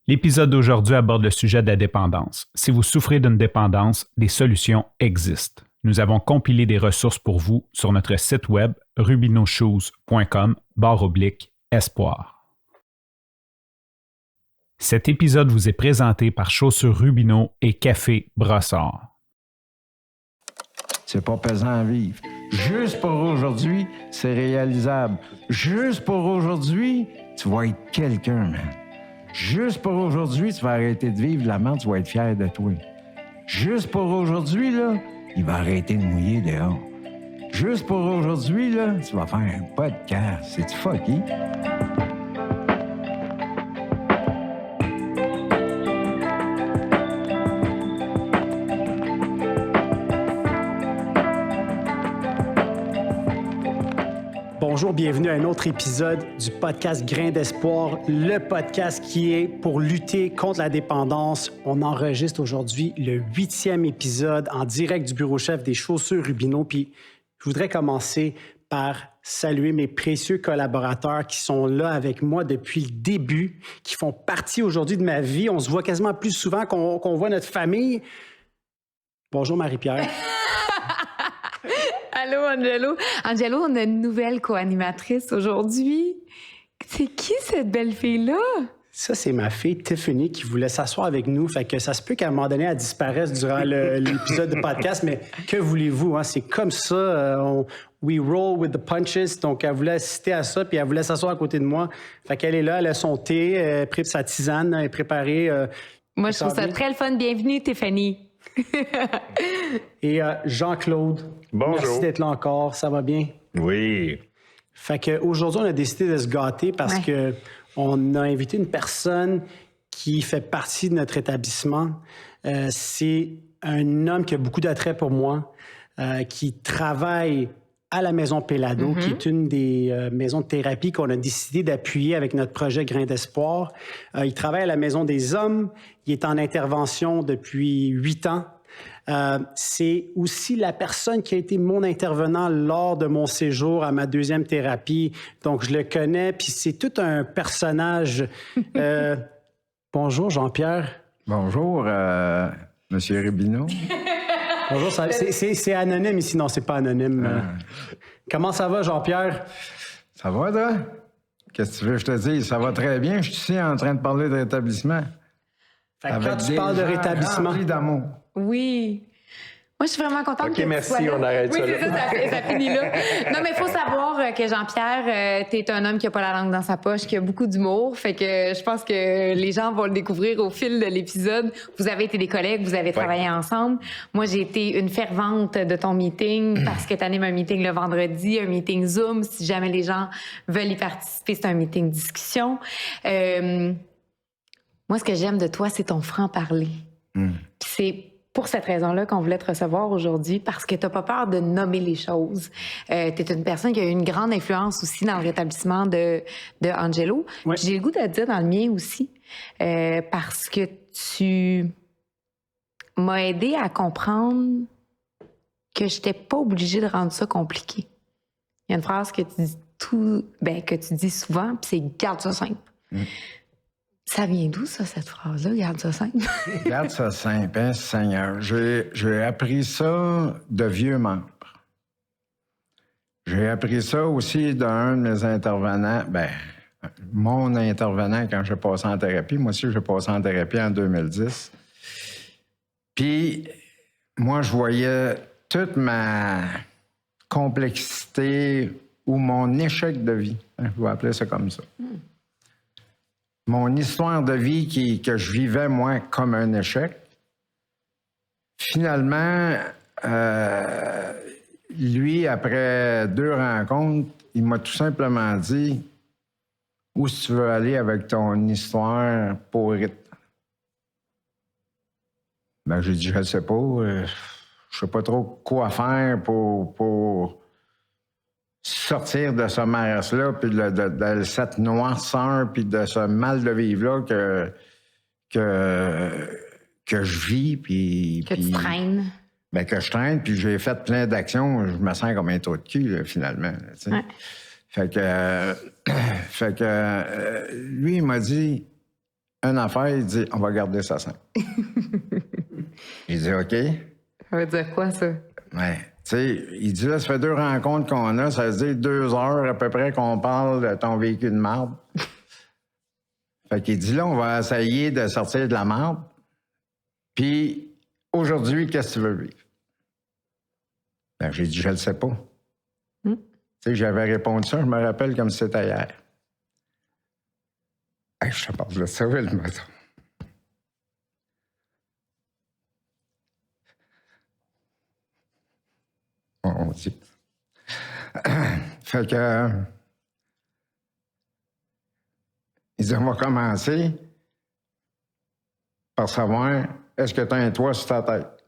L'épisode d'aujourd'hui aborde le sujet de la dépendance. Si vous souffrez d'une dépendance, des solutions existent. Nous avons compilé des ressources pour vous sur notre site web rubinoshoes.com/espoir. Cet épisode vous est présenté par Chaussures Rubino et Café Brossard. C'est pas pesant à vivre. Juste pour aujourd'hui, c'est réalisable. Juste pour aujourd'hui, tu vas être quelqu'un, man. Juste pour aujourd'hui, tu vas arrêter de vivre la merde, tu vas être fier de toi. Juste pour aujourd'hui, là, il va arrêter de mouiller dehors. Juste pour aujourd'hui, là, tu vas faire un podcast. C'est-tu fucky? Bonjour, bienvenue à un autre épisode du podcast Grain d'espoir, le podcast qui est pour lutter contre la dépendance. On enregistre aujourd'hui le 8e épisode en direct du bureau chef des Chaussures Rubino. Puis je voudrais commencer par saluer mes précieux collaborateurs qui sont là avec moi depuis le début, qui font partie aujourd'hui de ma vie. On se voit quasiment plus souvent qu'on voit notre famille. Bonjour Marie-Pierre. Allô, Angelo. Angelo, on a une nouvelle co-animatrice aujourd'hui. C'est qui cette belle fille-là? Ça, c'est ma fille Tiffany qui voulait s'asseoir avec nous. Fait que ça se peut qu'à un moment donné, elle disparaisse durant l'épisode de podcast, mais que voulez-vous? Hein? C'est comme ça. We roll with the punches. Donc, elle voulait assister à ça, puis elle voulait s'asseoir à côté de moi. Fait qu'elle est là, elle a son thé, elle a sa tisane, elle est préparée. Moi, je trouve ça très le fun. Bienvenue, Tiffany. Et Jean-Claude, bonjour. Merci d'être là encore. Ça va bien? Oui. Fait qu'aujourd'hui, on a décidé de se gâter parce que on a invité une personne qui fait partie de notre établissement. C'est un homme qui a beaucoup d'attrait pour moi, qui travaille à la Maison Pellado, qui est une des maisons de thérapie qu'on a décidé d'appuyer avec notre projet Grain d'espoir. Il travaille à la Maison des Hommes. Il est en intervention depuis 8 ans. C'est aussi la personne qui a été mon intervenant lors de mon séjour à ma 2e thérapie. Donc, je le connais, puis c'est tout un personnage. Bonjour, Jean-Pierre. Bonjour, Monsieur Rubino. Bonjour, c'est anonyme ici. Non, c'est pas anonyme. Comment ça va, Jean-Pierre? Ça va, toi? Qu'est-ce que tu veux que je te dise? Ça va très bien. Je suis ici en train de parler de rétablissement. Fait que quand tu parles de rétablissement... Remplis d'amour. Oui. Moi, je suis vraiment contente que merci, tu sois là. on arrête oui, ça. Oui, c'est ça, ça finit là. Non, mais il faut savoir que Jean-Pierre, t'es un homme qui a pas la langue dans sa poche, qui a beaucoup d'humour. Fait que je pense que les gens vont le découvrir au fil de l'épisode. Vous avez été des collègues, vous avez travaillé ensemble. Moi, j'ai été une fervente de ton meeting parce que tu animes un meeting le vendredi, un meeting Zoom. Si jamais les gens veulent y participer, c'est un meeting discussion. Moi, ce que j'aime de toi, c'est ton franc-parler. C'est pour cette raison-là qu'on voulait te recevoir aujourd'hui, parce que tu n'as pas peur de nommer les choses. Tu es une personne qui a eu une grande influence aussi dans le rétablissement de Angelo. Ouais. J'ai le goût de te dire dans le mien aussi, parce que tu m'as aidé à comprendre que je n'étais pas obligée de rendre ça compliqué. Il y a une phrase que tu dis souvent, puis c'est « garde ça simple ». Ça vient d'où, ça, cette phrase-là? Garde ça simple. Garde ça simple, hein, Seigneur. J'ai appris ça de vieux membres. J'ai appris ça aussi d'un de mes intervenants, mon intervenant quand j'ai passé en thérapie. Moi aussi, j'ai passé en thérapie en 2010. Puis, moi, je voyais toute ma complexité ou mon échec de vie. Je vais appeler ça comme ça. Mon histoire de vie que je vivais, moi, comme un échec. Finalement, lui, après 2 rencontres, il m'a tout simplement dit « Où est-ce que tu veux aller avec ton histoire pourrite? » J'ai dit « Je ne sais pas. Je sais pas trop quoi faire pour sortir de ce malaise-là, puis de cette noirceur, puis de ce mal de vivre-là que je vis, puis... Tu traînes. Que je traîne, puis j'ai fait plein d'actions, je me sens comme un trou de cul, là, finalement. Là, Fait que lui, il m'a dit, une affaire, il dit, on va garder ça simple. J'ai dit, OK. Ça veut dire quoi, ça? Ouais. Tu sais, il dit, là, ça fait 2 rencontres qu'on a, ça veut dire 2 heures à peu près qu'on parle de ton véhicule de marde. Fait qu'il dit, là, on va essayer de sortir de la marde. Puis, aujourd'hui, qu'est-ce que tu veux vivre? Ben, j'ai dit, je le sais pas. Tu sais, j'avais répondu ça, je me rappelle comme si c'était hier. Hey, je te parle de ça, le matin. On dit. Fait que... il dit, on va commencer par savoir, est-ce que tu as un toit sur ta tête?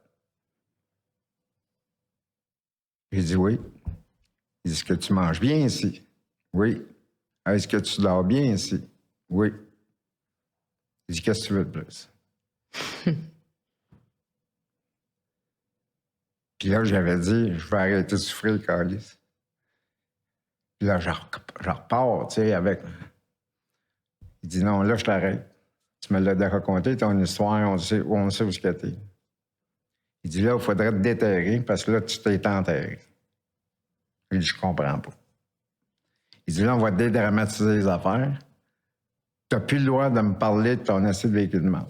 J'ai dit oui. Il dit, est-ce que tu manges bien ici? Oui. Est-ce que tu dors bien ici? Oui. Il dit, qu'est-ce que tu veux de plus? Puis là, j'avais dit, je vais arrêter de souffrir, Carlis. Puis là, je repars, tu sais, avec... Il dit, non, là, je t'arrête. Tu me l'as raconté, ton histoire, on sait où ce que t'es. Il dit, là, il faudrait te déterrer parce que là, tu t'es enterré. Il dit, je comprends pas. Il dit, là, on va dédramatiser les affaires. T'as plus le droit de me parler de ton essai de véhicule de marde.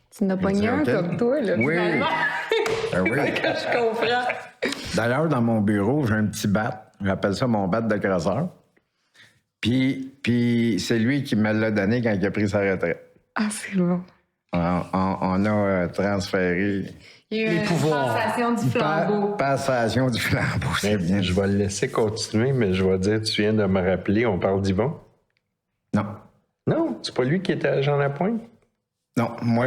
Tu n'as pas un comme toi, là, oui. finalement. Ben oui. Je comprends. D'ailleurs, dans mon bureau, j'ai un petit bat. J'appelle ça mon bat de crosseur. Puis c'est lui qui me l'a donné quand il a pris sa retraite. Ah, c'est bon. On a transféré... Il y a eu une passation du flambeau. Passation du flambeau, c'est bien. Je vais le laisser continuer, mais je vais dire, tu viens de me rappeler, on parle d'Yvon? Non. Non, c'est pas lui qui était à Jean Lapointe? Non, moi,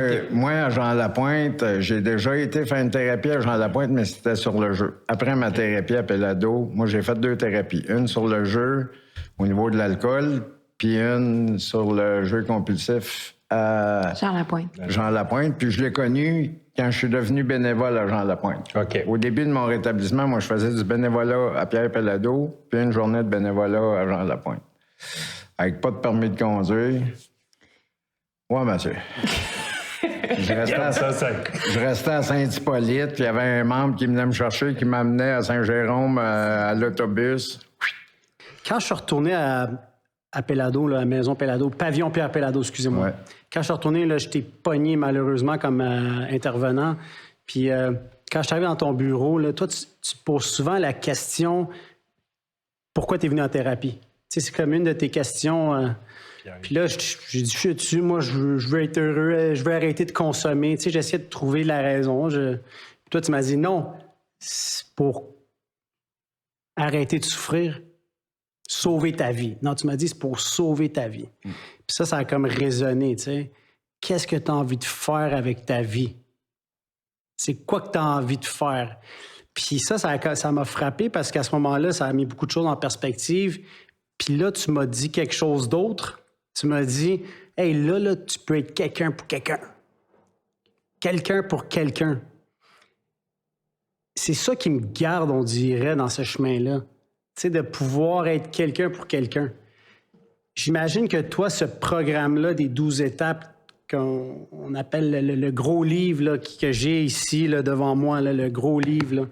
à Jean Lapointe, j'ai déjà été faire une thérapie à Jean Lapointe, mais c'était sur le jeu. Après ma thérapie à Pelado, moi, j'ai fait 2 thérapies. Une sur le jeu au niveau de l'alcool, puis une sur le jeu compulsif à Jean Lapointe. Jean Lapointe. Puis je l'ai connu quand je suis devenu bénévole à Jean Lapointe. OK. Au début de mon rétablissement, moi, je faisais du bénévolat à Pierre Pelado, puis une journée de bénévolat à Jean Lapointe. Avec pas de permis de conduire. Ouais, monsieur. Je restais à Saint-Hippolyte, puis il y avait un membre qui venait me chercher, qui m'amenait à Saint-Jérôme à l'autobus. Quand je suis retourné à Pelado, là, à Maison Pelado, Pavillon Pierre Pelado, excusez-moi. Ouais. Quand je suis retourné, là, j'étais pogné malheureusement comme intervenant. Puis quand je suis arrivé dans ton bureau, là, toi, tu poses souvent la question pourquoi tu es venu en thérapie? Tu sais, c'est comme une de tes questions. Puis là, j'ai dit, je suis dessus, moi, je veux être heureux, je veux arrêter de consommer. Tu sais, j'essayais de trouver la raison. Puis toi, tu m'as dit non, c'est pour arrêter de souffrir, sauver ta vie. Non, tu m'as dit c'est pour sauver ta vie. Puis ça a comme résonné, tu sais. Qu'est-ce que tu as envie de faire avec ta vie? C'est quoi que tu as envie de faire? Puis ça m'a frappé parce qu'à ce moment-là, ça a mis beaucoup de choses en perspective. Puis là, tu m'as dit quelque chose d'autre. Tu m'as dit, hey, là, tu peux être quelqu'un pour quelqu'un. Quelqu'un pour quelqu'un. C'est ça qui me garde, on dirait, dans ce chemin-là. Tu sais, de pouvoir être quelqu'un pour quelqu'un. J'imagine que toi, ce programme-là des 12 étapes qu'on appelle le gros livre là, que j'ai ici là, devant moi, là, le gros livre, là.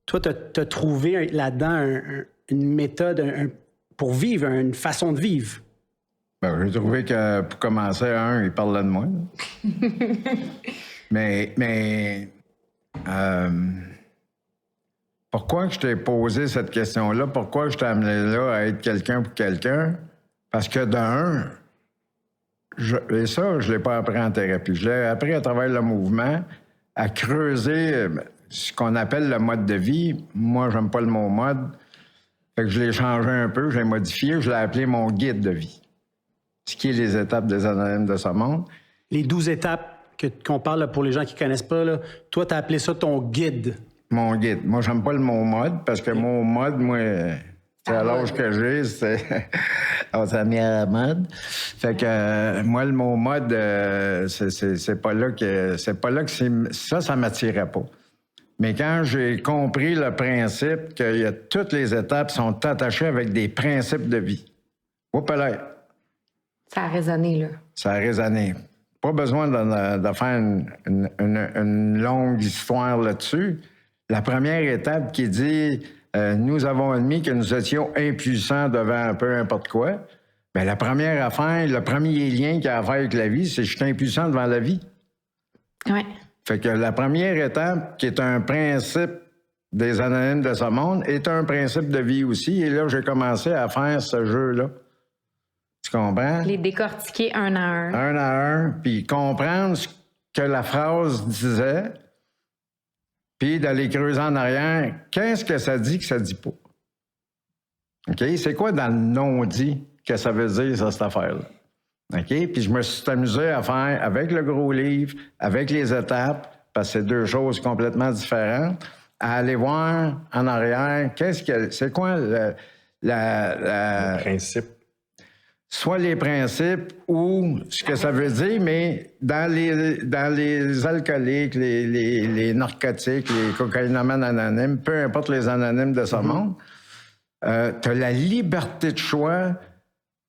Toi, tu as trouvé là-dedans une méthode pour vivre, une façon de vivre. Ben, j'ai trouvé que pour commencer, il parlait de moi. mais pourquoi je t'ai posé cette question-là? Pourquoi je t'ai amené là à être quelqu'un pour quelqu'un? Parce que et ça, je ne l'ai pas appris en thérapie. Je l'ai appris à travers le mouvement, à creuser ce qu'on appelle le mode de vie. Moi, j'aime pas le mot mode. Fait que je l'ai changé un peu, je l'ai modifié, je l'ai appelé mon guide de vie. Ce qui est les étapes des Anonymes de ce monde. Les 12 étapes qu'on parle là, pour les gens qui ne connaissent pas, là, toi, tu as appelé ça ton guide. Mon guide. Moi, j'aime pas le mot mode parce que le mot mode, moi, c'est à l'âge que j'ai, on s'est mis à la mode. Fait que moi, le mot mode, c'est pas là que ça m'attirait pas. Mais quand j'ai compris le principe que toutes les étapes sont attachées avec des principes de vie. Oups là. Ça a résonné, là. Ça a résonné. Pas besoin de faire une longue histoire là-dessus. La première étape qui dit nous avons admis que nous étions impuissants devant peu importe quoi. Bien, la première affaire, le premier lien qu'il y a à faire avec la vie, c'est que je suis impuissant devant la vie. Oui. Fait que la première étape, qui est un principe des anonymes de ce monde, est un principe de vie aussi. Et là, j'ai commencé à faire ce jeu-là. Tu comprends? Les décortiquer un à un. Un à un, puis comprendre ce que la phrase disait, puis d'aller creuser en arrière. Qu'est-ce que ça dit que ça dit pas? OK? C'est quoi dans le non-dit que ça veut dire, ça, cette affaire-là? OK? Puis je me suis amusé à faire avec le gros livre, avec les étapes, parce que c'est deux choses complètement différentes, à aller voir en arrière, c'est quoi le principe. Soit les principes ou ce que ça veut dire, mais dans les alcooliques, les narcotiques, les cocaïnomans anonymes, peu importe les anonymes de ce monde, tu as la liberté de choix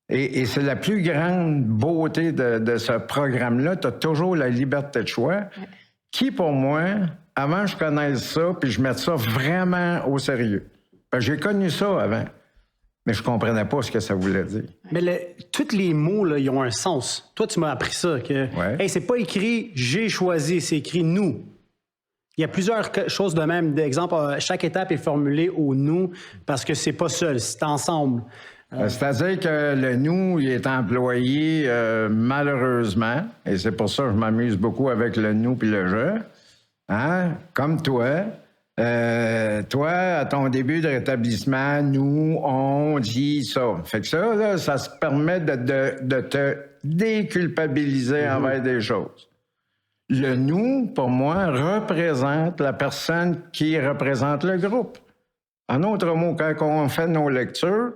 et c'est la plus grande beauté de ce programme-là. Tu as toujours la liberté de choix qui, pour moi, avant que je connaisse ça puis je mette ça vraiment au sérieux. Parce que j'ai connu ça avant. Mais je comprenais pas ce que ça voulait dire. Mais tous les mots, là, ils ont un sens. Toi, tu m'as appris ça, que hey, c'est pas écrit « j'ai choisi », c'est écrit « nous ». Il y a plusieurs choses de même. D'exemple, chaque étape est formulée au « nous » parce que c'est pas seul, c'est ensemble. C'est-à-dire que le « nous », il est employé malheureusement, et c'est pour ça que je m'amuse beaucoup avec le « nous » puis le « je ». Hein? Comme toi. Toi, à ton début de rétablissement, nous, on dit ça. Fait que ça, là, ça se permet de te déculpabiliser envers des choses. Le nous, pour moi, représente la personne qui représente le groupe. En d'autres mots, quand on fait nos lectures,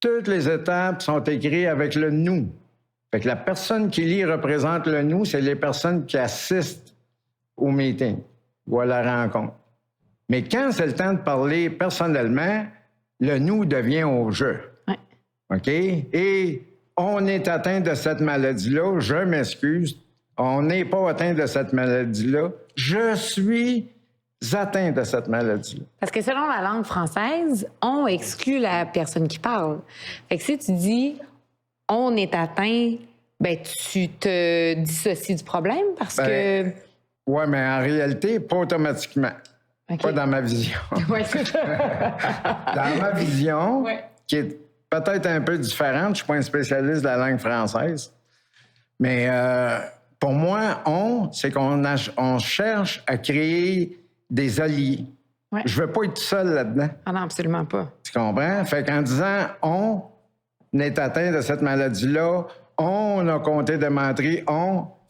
toutes les étapes sont écrites avec le nous. Fait que la personne qui lit représente le nous, c'est les personnes qui assistent au meeting ou à la rencontre. Mais quand c'est le temps de parler personnellement, le nous devient au je. Oui. OK? Et on est atteint de cette maladie-là, je m'excuse, on n'est pas atteint de cette maladie-là, je suis atteint de cette maladie-là. Parce que selon la langue française, on exclut la personne qui parle. Fait que si tu dis on est atteint, ben tu te dissocies du problème parce que. Oui, mais en réalité, pas automatiquement. Okay. Pas dans ma vision. Ouais, c'est ça. Dans ma vision, qui est peut-être un peu différente, je suis pas un spécialiste de la langue française, mais pour moi, c'est qu'on cherche à créer des alliés. Ouais. Je veux pas être seul là-dedans. Ah non, absolument pas. Tu comprends? Fait qu'en disant on est atteint de cette maladie-là, on a compté de menterie,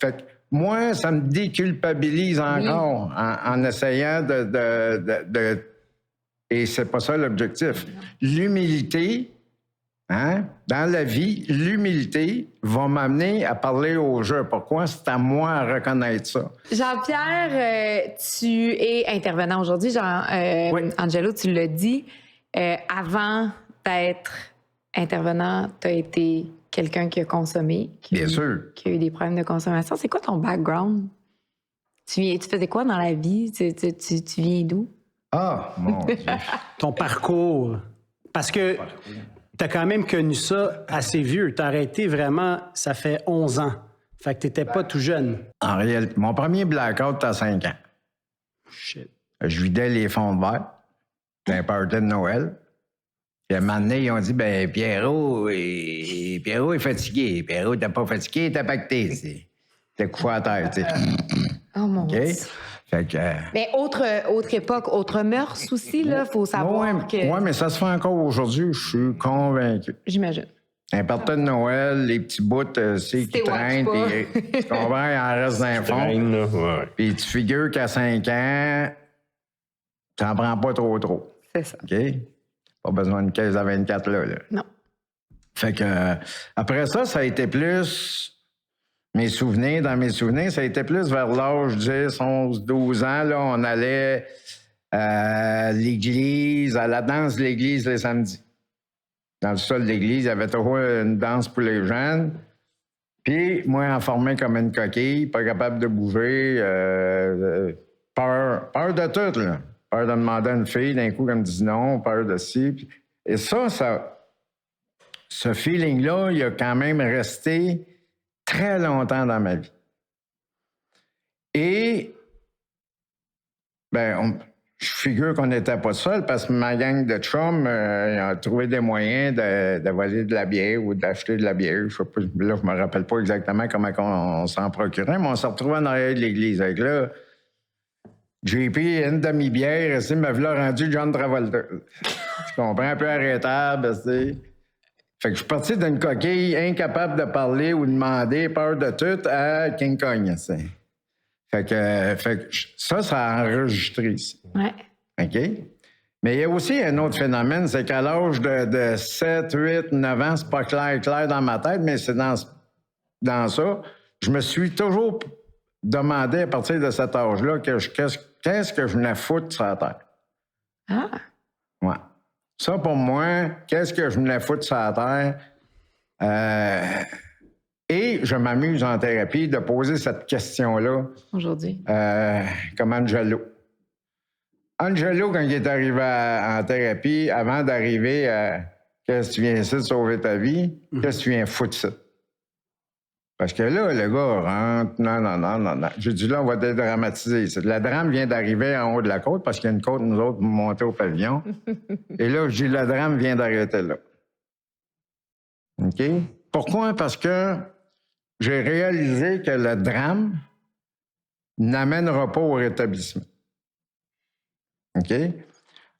fait que moi, ça me déculpabilise encore en essayant de... Et c'est pas ça l'objectif. L'humilité, hein, dans la vie, l'humilité va m'amener à parler au jeu. Pourquoi? C'est à moi à reconnaître ça. Jean-Pierre, tu es intervenant aujourd'hui. Angelo, tu l'as dit. Avant d'être intervenant, tu as été quelqu'un qui a consommé, Bien sûr. Qui a eu des problèmes de consommation. C'est quoi ton background? Tu faisais quoi dans la vie? Tu viens d'où? Ah, mon Dieu. Ton parcours. Parce que tu as quand même connu ça assez vieux. Tu as arrêté vraiment, ça fait 11 ans. Fait que tu n'étais pas tout jeune. En réalité, mon premier blackout, t'as 5 ans. Shit. Je vidais les fonds de verre d'un party de Noël. Puis à un moment donné, ils ont dit, ben Pierrot est fatigué. Pierrot, t'es pas fatigué, t'es pacté. T'es couché à terre, tu sais. Oh mon Dieu. Fait que... Mais autre époque, autre mœurs aussi, là, faut savoir que... Oui, mais ça se fait encore aujourd'hui, je suis convaincu. J'imagine. Un party de Noël, les petits bouts, c'est qui traînent, puis tu comprends, il en reste dans le fond. Puis tu figures qu'à 5 ans, t'en prends pas trop. C'est ça. OK? Pas besoin de 15 à 24 là. Non. Fait que après ça a été plus... Dans mes souvenirs, ça a été plus vers l'âge 10, 11, 12 ans. Là, on allait à l'église, à la danse de l'église les samedis. Dans le sol de l'église, il y avait toujours une danse pour les jeunes. Puis, moi, enfermé comme une coquille, pas capable de bouger, peur de tout, là. Peur de demander à une fille, d'un coup, comme dit non, peur de ci. Et ce feeling-là, il a quand même resté très longtemps dans ma vie. Et, je figure qu'on n'était pas seul parce que ma gang de chums a trouvé des moyens de voler de la bière ou d'acheter de la bière. Je sais pas, là, je me rappelle pas exactement comment on s'en procurait, mais on s'est retrouvés en arrière de l'église. Avec là, j'ai pris une demi-bière, et me voilà rendu John Travolta. Tu comprends? Un peu arrêtable, c'est... Fait que je suis parti d'une coquille incapable de parler ou de demander, peur de tout, à King Kong, c'est... Fait que ça a enregistré ici. Ouais. OK? Mais il y a aussi un autre phénomène, c'est qu'à l'âge de 7, 8, 9 ans, c'est pas clair dans ma tête, mais c'est dans ça, je me suis toujours demandé à partir de cet âge-là qu'est-ce que je venais foutre sur la terre. Ah! Ouais. Ça, pour moi, qu'est-ce que je venais foutre sur la terre? Et je m'amuse en thérapie de poser cette question-là. Aujourd'hui. Comme Angelo. Angelo, quand il est arrivé en thérapie, avant d'arriver à qu'est-ce que tu viens ici de sauver ta vie, qu'est-ce que tu viens foutre ça? Parce que là, le gars rentre, non. J'ai dit là, on va dédramatiser. Le drame vient d'arriver en haut de la côte parce qu'il y a une côte, nous autres, monter au pavillon. Et là, je dis, le drame vient d'arrêter là. OK? Pourquoi? Parce que j'ai réalisé que le drame n'amènera pas au rétablissement. OK?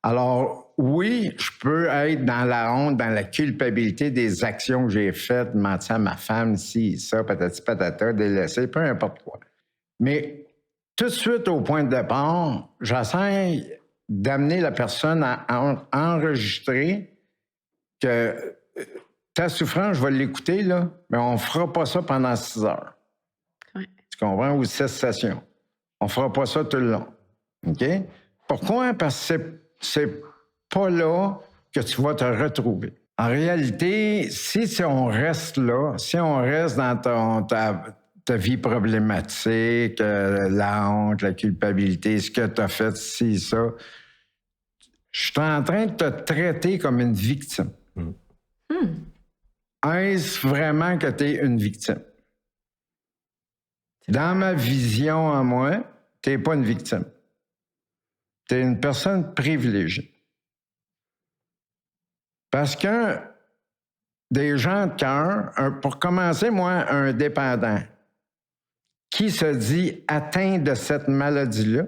Alors, oui, je peux être dans la honte, dans la culpabilité des actions que j'ai faites, mentir à ma femme, ci, ça, patati patata, délaissé, peu importe quoi. Mais tout de suite, au point de départ, j'essaie d'amener la personne à enregistrer que ta souffrance, je vais l'écouter, là, mais on ne fera pas ça pendant 6 heures. Ouais. Tu comprends? Ou 6 sessions. On ne fera pas ça tout le long. OK? Pourquoi? Parce que c'est pas là que tu vas te retrouver. En réalité, si on reste là, si on reste dans ta vie problématique, la honte, la culpabilité, ce que tu as fait, ci, ça, je suis en train de te traiter comme une victime. Est-ce vraiment que tu es une victime? Dans ma vision à moi, tu n'es pas une victime. Tu es une personne privilégiée. Parce que des gens de cœur, pour commencer, moi, un dépendant qui se dit atteint de cette maladie-là,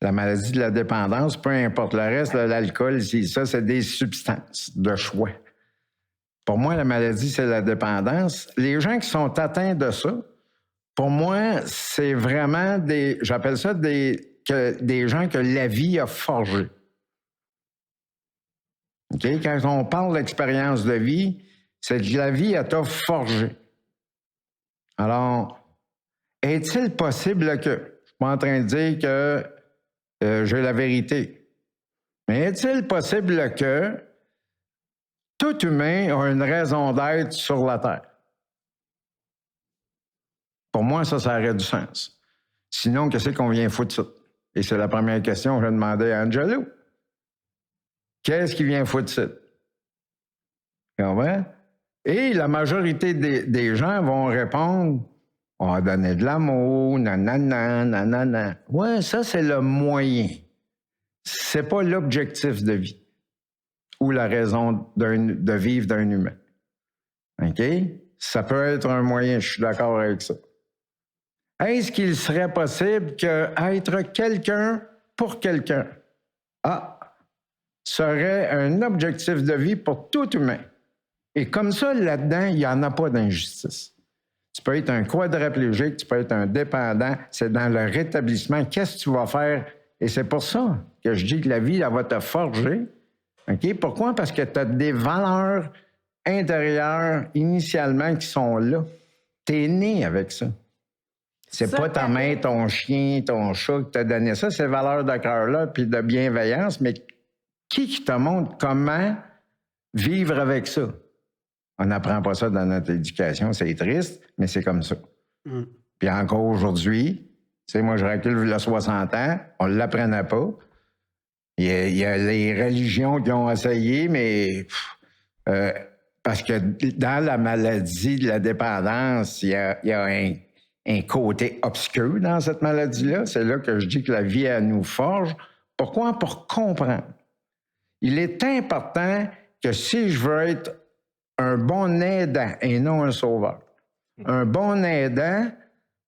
la maladie de la dépendance, peu importe le reste, l'alcool, ça, c'est des substances de choix. Pour moi, la maladie, c'est la dépendance. Les gens qui sont atteints de ça, pour moi, c'est vraiment j'appelle ça des gens que la vie a forgés. Okay? Quand on parle d'expérience de vie, c'est que la vie, elle t'a forgé. Alors, est-il possible que, je ne suis pas en train de dire que j'ai la vérité, mais est-il possible que tout humain a une raison d'être sur la Terre? Pour moi, ça aurait du sens. Sinon, qu'est-ce qu'on vient foutre ça? Et c'est la première question que je demandais à Angelo. Qu'est-ce qui vient foutre ça? Comprends? Et la majorité des gens vont répondre, on va donner de l'amour, nanana. Ouais, ça, c'est le moyen. C'est pas l'objectif de vie ou la raison de vivre d'un humain. OK? Ça peut être un moyen, je suis d'accord avec ça. Est-ce qu'il serait possible qu'être quelqu'un pour quelqu'un serait un objectif de vie pour tout humain? Et comme ça, là-dedans, il n'y en a pas d'injustice. Tu peux être un quadriplégique, tu peux être un dépendant, c'est dans le rétablissement. Qu'est-ce que tu vas faire? Et c'est pour ça que je dis que la vie, elle va te forger. OK? Pourquoi? Parce que tu as des valeurs intérieures, initialement, qui sont là. Tu es né avec ça. C'est pas ta mère, ton chien, ton chat qui t'a donné ça, ces valeurs de cœur-là, puis de bienveillance, mais qui te montre comment vivre avec ça? On n'apprend pas ça dans notre éducation. C'est triste, mais c'est comme ça. Puis encore aujourd'hui, tu sais, moi, je recule il y a 60 ans, on ne l'apprenait pas. Il y a les religions qui ont essayé, mais parce que dans la maladie de la dépendance, il y a un côté obscur dans cette maladie-là. C'est là que je dis que la vie, elle nous forge. Pourquoi? Pour comprendre. Il est important que si je veux être un bon aidant et non un sauveur, un bon aidant,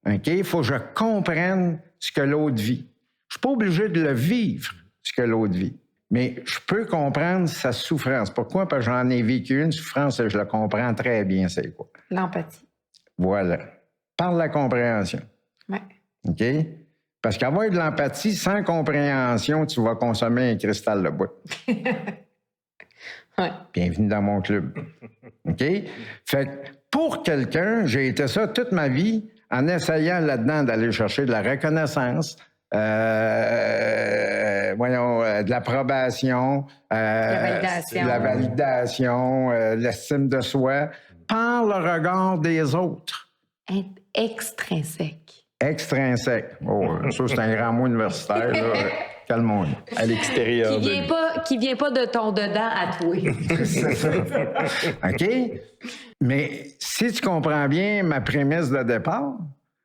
OK, il faut que je comprenne ce que l'autre vit. Je suis pas obligé de le vivre, ce que l'autre vit. Mais je peux comprendre sa souffrance. Pourquoi? Parce que j'en ai vécu une souffrance et je la comprends très bien, c'est quoi. L'empathie. Voilà. Par la compréhension. Oui. OK? Parce qu'avoir de l'empathie sans compréhension, tu vas consommer un cristal de bois. Ouais. Bienvenue dans mon club. OK? Fait que pour quelqu'un, j'ai été ça toute ma vie en essayant là-dedans d'aller chercher de la reconnaissance, de l'approbation, de la validation, l'estime de soi, par le regard des autres. Être extrinsèque. Extrinsèque. Oh, ça, c'est un grand mot universitaire, là. Calme-moi. À l'extérieur. Qui vient pas de ton dedans à toi. C'est ça. OK? Mais si tu comprends bien ma prémisse de départ,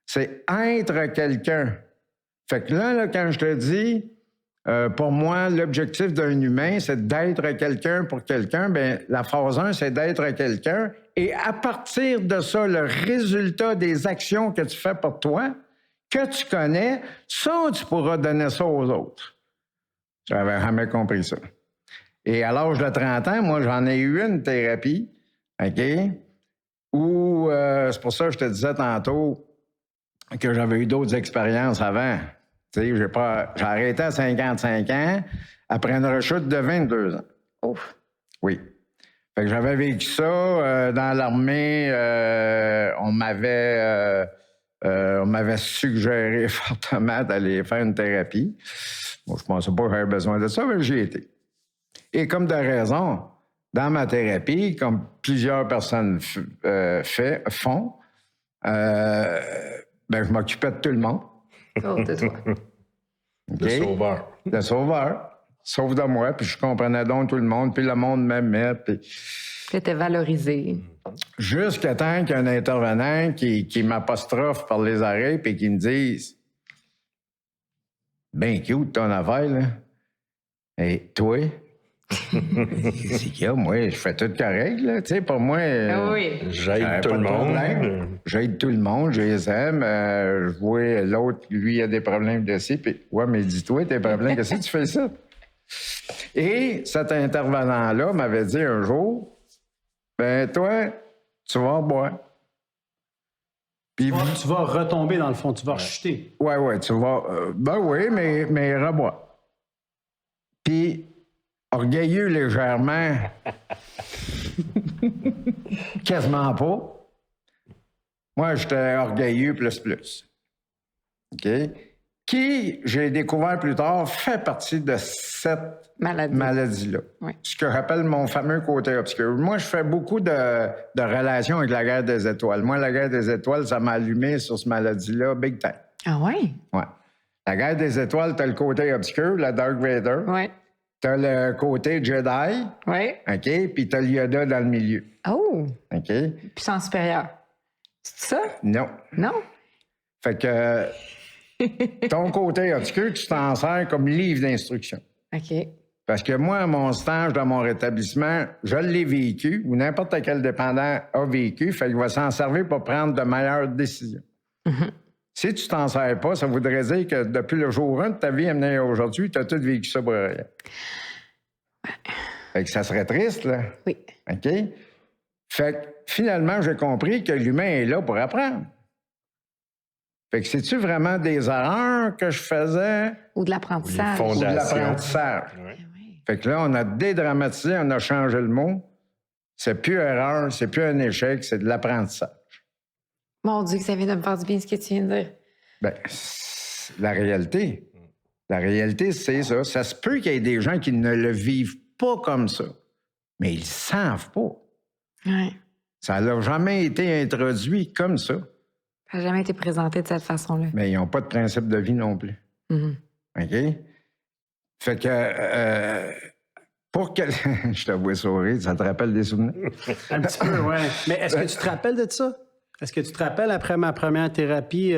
c'est être quelqu'un. Fait que là, quand je te dis, pour moi, l'objectif d'un humain, c'est d'être quelqu'un pour quelqu'un, bien, la phase 1, c'est d'être quelqu'un. Et à partir de ça, le résultat des actions que tu fais pour toi, que tu connais, ça, tu pourras donner ça aux autres. J'avais jamais compris ça. Et à l'âge de 30 ans, moi, j'en ai eu une thérapie, OK? Où, c'est pour ça que je te disais tantôt que j'avais eu d'autres expériences avant. Tu sais, j'ai arrêté à 55 ans après une rechute de 22 ans. Ouf. Oui. Fait que j'avais vécu ça dans l'armée. On m'avait suggéré fortement d'aller faire une thérapie. Moi, je pensais pas que j'avais besoin de ça, mais j'y étais. Et comme de raison, dans ma thérapie, comme plusieurs personnes font, je m'occupais de tout le monde. Oh, de toi. Le sauveur. Le sauveur. Sauf de moi, puis je comprenais donc tout le monde, puis le monde m'aimait, puis... T'étais valorisé. Jusqu'à temps qu'il y ait un intervenant qui m'apostrophe par les oreilles puis qui me dise « Ben cute ton affaire, là. Et toi? » C'est qu'il y a, moi, je fais tout correct, là. Tu sais, pour moi... oui. J'aide tout le monde. J'aide tout le monde, je les aime. Je vois l'autre, lui, il a des problèmes de ci, puis ouais, mais dis-toi, tes problèmes, qu'est-ce que tu fais ça? Et cet intervenant-là m'avait dit un jour, ben toi, tu vas boire. Puis Tu vas retomber dans le fond, tu vas rechuter. ouais, tu vas... ben oui, mais rebois. Puis, orgueilleux légèrement, quasiment pas. Moi, j'étais orgueilleux plus. OK? Qui, j'ai découvert plus tard, fait partie de cette maladie-là. Oui. Ce que j'appelle mon fameux côté obscur. Moi, je fais beaucoup de relations avec la guerre des étoiles. Moi, la guerre des étoiles, ça m'a allumé sur cette maladie-là, big time. Ah oui? Ouais. La guerre des étoiles, t'as le côté obscur, la Dark Vader. Oui. T'as le côté Jedi. Oui. OK? Puis t'as le Yoda dans le milieu. Oh! OK? Puissance supérieure. C'est ça? Non. Non? Fait que ton côté obscur, tu t'en sers comme livre d'instruction. OK. Parce que moi, à mon stage dans mon rétablissement, je l'ai vécu, ou n'importe quel dépendant a vécu, fait qu'il va s'en servir pour prendre de meilleures décisions. Mm-hmm. Si tu t'en sers pas, ça voudrait dire que depuis le jour 1 de ta vie amenée à aujourd'hui, tu as tout vécu ça pour rien. Fait que ça serait triste, là. Oui. OK? Fait que finalement, j'ai compris que l'humain est là pour apprendre. Fait que c'est-tu vraiment des erreurs que je faisais? Ou de l'apprentissage. Ou de l'apprentissage. Ouais. Oui. Fait que là, on a dédramatisé, on a changé le mot. C'est plus erreur, c'est plus un échec, c'est de l'apprentissage. Mon Dieu, que ça vient de me faire du bien ce que tu viens de dire. Bien, la réalité. La réalité, c'est ça. Ça se peut qu'il y ait des gens qui ne le vivent pas comme ça, mais ils ne savent pas. Oui. Ça n'a jamais été introduit comme ça. Ça n'a jamais été présenté de cette façon-là. Mais ils n'ont pas de principe de vie non plus. Mm-hmm. OK? Fait que... pour que... Je te vois sourire, ça te rappelle des souvenirs? Un petit peu, oui. Mais est-ce que tu te rappelles de ça? Est-ce que tu te rappelles, après ma première thérapie,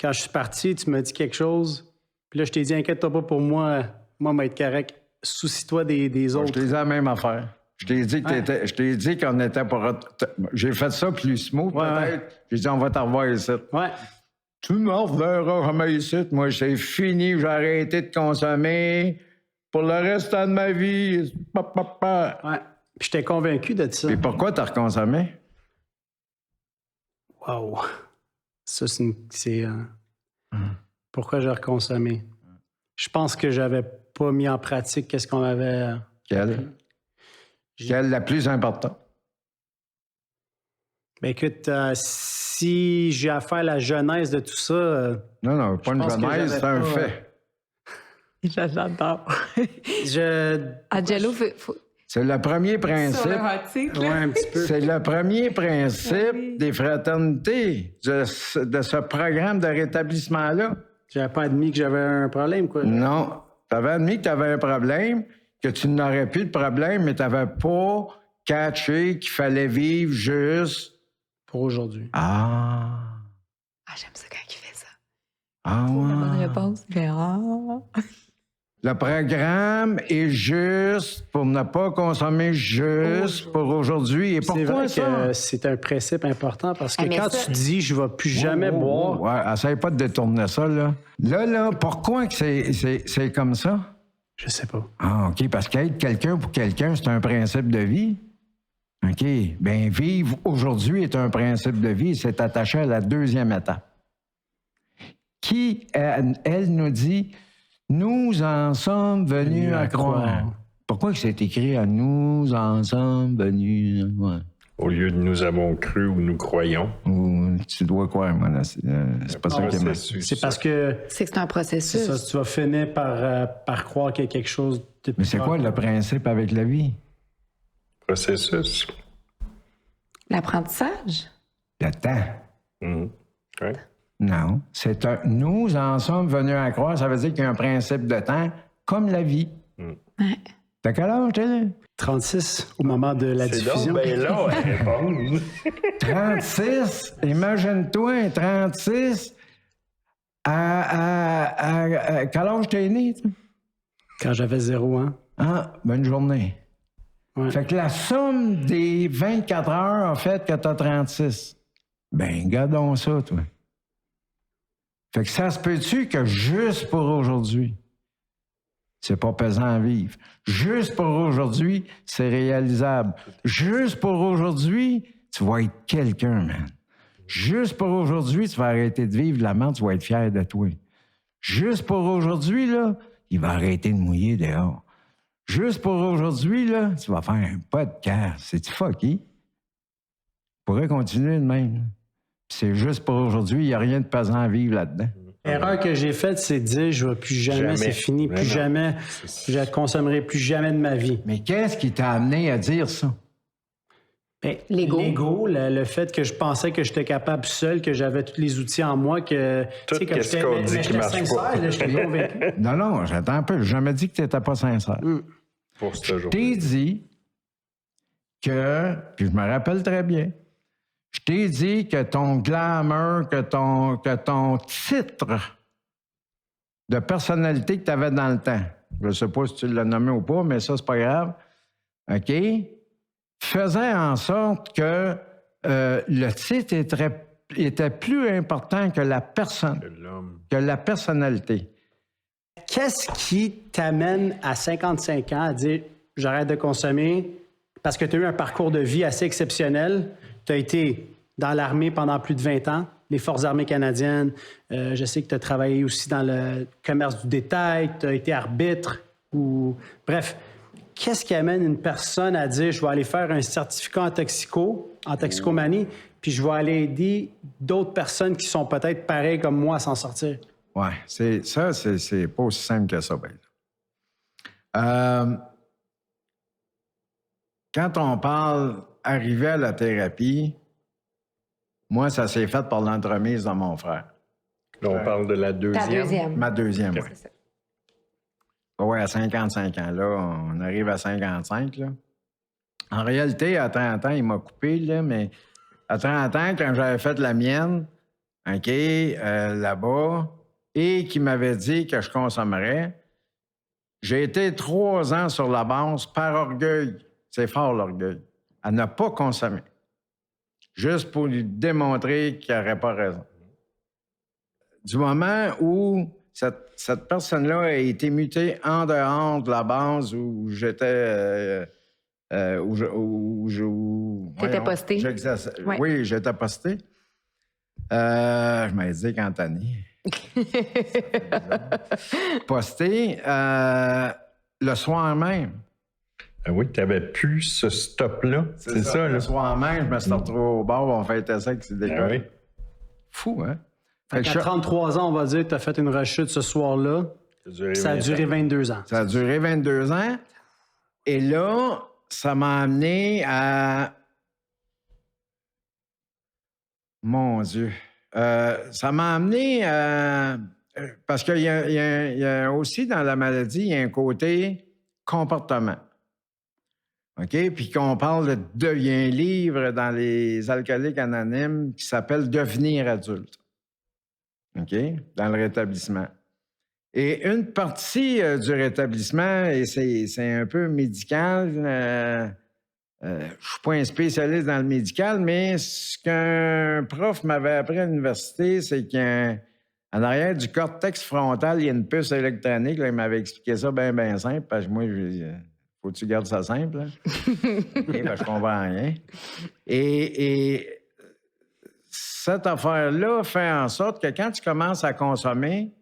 quand je suis parti, tu m'as dit quelque chose, puis là, je t'ai dit, inquiète-toi pas pour moi, moi, je vais être correct. Soucie-toi des autres. Je t'ai dit la même affaire. Je t'ai dit que t'étais... Je t'ai dit qu'on était pour... J'ai fait ça plus smooth, peut-être. J'ai dit, on va t'en revoir ici. Ouais. Tu me reverras jamais ici. Moi, c'est fini, j'ai arrêté de consommer pour le restant de ma vie. Ouais. Puis j'étais convaincu de ça. Et pourquoi t'as reconsommé? Wow. Ça, c'est pourquoi j'ai reconsommé. Je pense que j'avais pas mis en pratique qu'est-ce qu'on avait... Quelle est la plus importante? Ben écoute, si j'ai à faire la genèse de tout ça... non, pas une genèse, c'est un fait. J'adore. Angelo, c'est le premier principe. Sur le ouais, un petit peu. C'est le premier principe des fraternités, de ce programme de rétablissement-là. J'avais pas admis que j'avais un problème, quoi. Non. Tu avais admis que tu avais un problème, que tu n'aurais plus de problème, mais tu n'avais pas catché qu'il fallait vivre juste... Pour aujourd'hui. Ah, j'aime ça quand il fait ça. ah La bonne ouais. réponse. Le programme est juste pour ne pas consommer juste pour aujourd'hui. Et C'est pourquoi vrai ça? que c'est un principe important parce que mais quand ça- tu dis « je vais plus jamais boire Ouais, essaye pas de détourner ça, là. Là, pourquoi que c'est comme ça? » Je sais pas. Ah, OK, parce qu'être quelqu'un pour quelqu'un, c'est un principe de vie. OK, bien, vivre aujourd'hui est un principe de vie, c'est attaché à la deuxième étape. Qui, elle nous dit, nous en sommes venus à croire. Pourquoi que c'est écrit à nous en sommes venus à croire? Au lieu de nous avons cru ou nous croyons. Ou tu dois croire, moi, là, c'est pas ça qui est mal. C'est parce que C'est un processus. c'est ça, tu vas finir par croire qu'il y a quelque chose de plus Mais c'est quoi le principe avec la vie? Processus. L'apprentissage. Le temps. Mhm. Ouais. Non. C'est un. Nous en sommes venus à croire, ça veut dire qu'il y a un principe de temps comme la vie. Ouais. T'as quel âge, t'es? 36 au moment de la diffusion. C'est donc bien long à répondre. 36? Imagine-toi, 36 à quel âge t'es né? toi? Quand j'avais 0 ans. Ah, bonne journée. Ouais. Fait que la somme des 24 heures a fait que t'as 36. Ben, gardons ça, toi. Fait que ça se peut-tu que juste pour aujourd'hui, c'est pas pesant à vivre. Juste pour aujourd'hui, c'est réalisable. Juste pour aujourd'hui, tu vas être quelqu'un, man. Juste pour aujourd'hui, tu vas arrêter de vivre de la merde, tu vas être fier de toi. Juste pour aujourd'hui, là, il va arrêter de mouiller dehors. Juste pour aujourd'hui, là, tu vas faire un podcast. C'est-tu fucky? Tu pourrais continuer de même. Là. Puis c'est juste pour aujourd'hui, il n'y a rien de pesant à vivre là-dedans. L'erreur que j'ai faite, c'est de dire je ne vais plus jamais, c'est fini, Mais plus non. jamais, je ne consommerai plus jamais de ma vie. Mais qu'est-ce qui t'a amené à dire ça? Ben, L'ego. L'ego, le fait que je pensais que j'étais capable seul, que j'avais tous les outils en moi, que. Tout tu sais, comme qu'est-ce j'étais- qu'on mais dit qui j'étais marche sincère, pas. là, j'étais convaincu. Non, j'attends un peu. J'ai jamais dit que tu n'étais pas sincère. Pour ce Je jour. t'ai dit que, puis je me rappelle très bien, je t'ai dit que ton glamour, que ton titre de personnalité que tu avais dans le temps, je ne sais pas si tu l'as nommé ou pas, mais ça, c'est pas grave, OK, faisait en sorte que le titre était plus important que la personne, L'homme. que la personnalité. Qu'est-ce qui t'amène à 55 ans à dire j'arrête de consommer parce que tu as eu un parcours de vie assez exceptionnel? Tu as été dans l'armée pendant plus de 20 ans, les Forces armées canadiennes. Je sais que tu as travaillé aussi dans le commerce du détail, tu as été arbitre. Bref, qu'est-ce qui amène une personne à dire je vais aller faire un certificat en toxicomanie, puis je vais aller aider d'autres personnes qui sont peut-être pareilles comme moi à s'en sortir? Ouais, c'est pas aussi simple que ça, ben. Quand on parle arrivé à la thérapie, moi, ça s'est fait par l'entremise de mon frère. Là, on parle de la Ta deuxième. deuxième. Ma deuxième, oui. C'est ça. Oui, à 55 ans. Là, on arrive à 55. Là. En réalité, à 30 ans, il m'a coupé, là, mais à 30 ans, quand j'avais fait la mienne, OK, là-bas, et qui m'avait dit que je consommerais, j'ai été 3 ans sur la base par orgueil. C'est fort, l'orgueil. À ne pas consommer. Juste pour lui démontrer qu'il n'aurait pas raison. Du moment où cette personne-là a été mutée en dehors de la base où j'étais... T'étais posté? Ouais. Oui, j'étais posté. Je m'avais dit quand année. Posté le soir même. Ah oui, tu n'avais plus ce stop-là. C'est ça, là. Le soir même, je me suis retrouvé au bar, on fêtait ça avec ses décolle. Ah oui. Fou, hein? Fait qu'à 33 ans, on va dire que tu as fait une rechute ce soir-là. Ça a duré 22 ans. Ça a duré 22 ans. Et là, ça m'a amené à... Mon Dieu. Ça m'a amené à... Parce qu'il y a aussi dans la maladie, il y a un côté comportement. OK? Puis qu'on parle il y a un livre dans les alcooliques anonymes qui s'appelle « Devenir adulte ». OK? Dans le rétablissement. Et une partie du rétablissement, et c'est un peu médical, je ne suis pas un spécialiste dans le médical, mais ce qu'un prof m'avait appris à l'université, c'est qu'en arrière du cortex frontal, il y a une puce électronique. Là, il m'avait expliqué ça bien simple, parce que moi, faut que tu gardes ça simple. Okay, ben, je comprends rien. Et cette affaire-là fait en sorte que quand tu commences à consommer,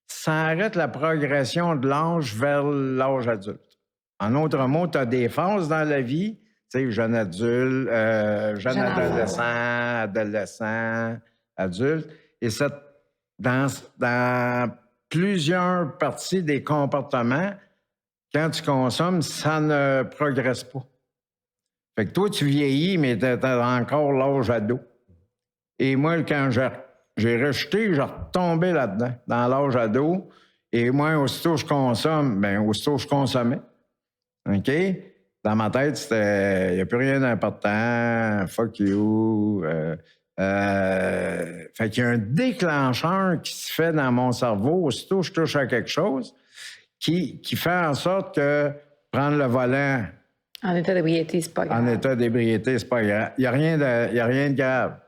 ça arrête la progression de l'âge vers l'âge adulte. En autres mots, tu as des phases dans la vie, tu sais, jeune adulte, jeune adolescent, adulte. Et dans plusieurs parties des comportements, quand tu consommes, ça ne progresse pas. Fait que toi, tu vieillis, mais tu as encore l'âge ado. Et moi, quand j'ai rejeté, j'ai retombé là-dedans, dans l'âge ado. Et moi, aussitôt que je consomme, aussitôt que je consommais. OK? Dans ma tête, c'était, il n'y a plus rien d'important, fuck you. Fait qu'il y a un déclencheur qui se fait dans mon cerveau, aussitôt que je touche à quelque chose, qui fait en sorte que prendre le volant... En état d'ébriété, c'est pas grave. En état d'ébriété, c'est pas grave. Il n'y a rien de grave.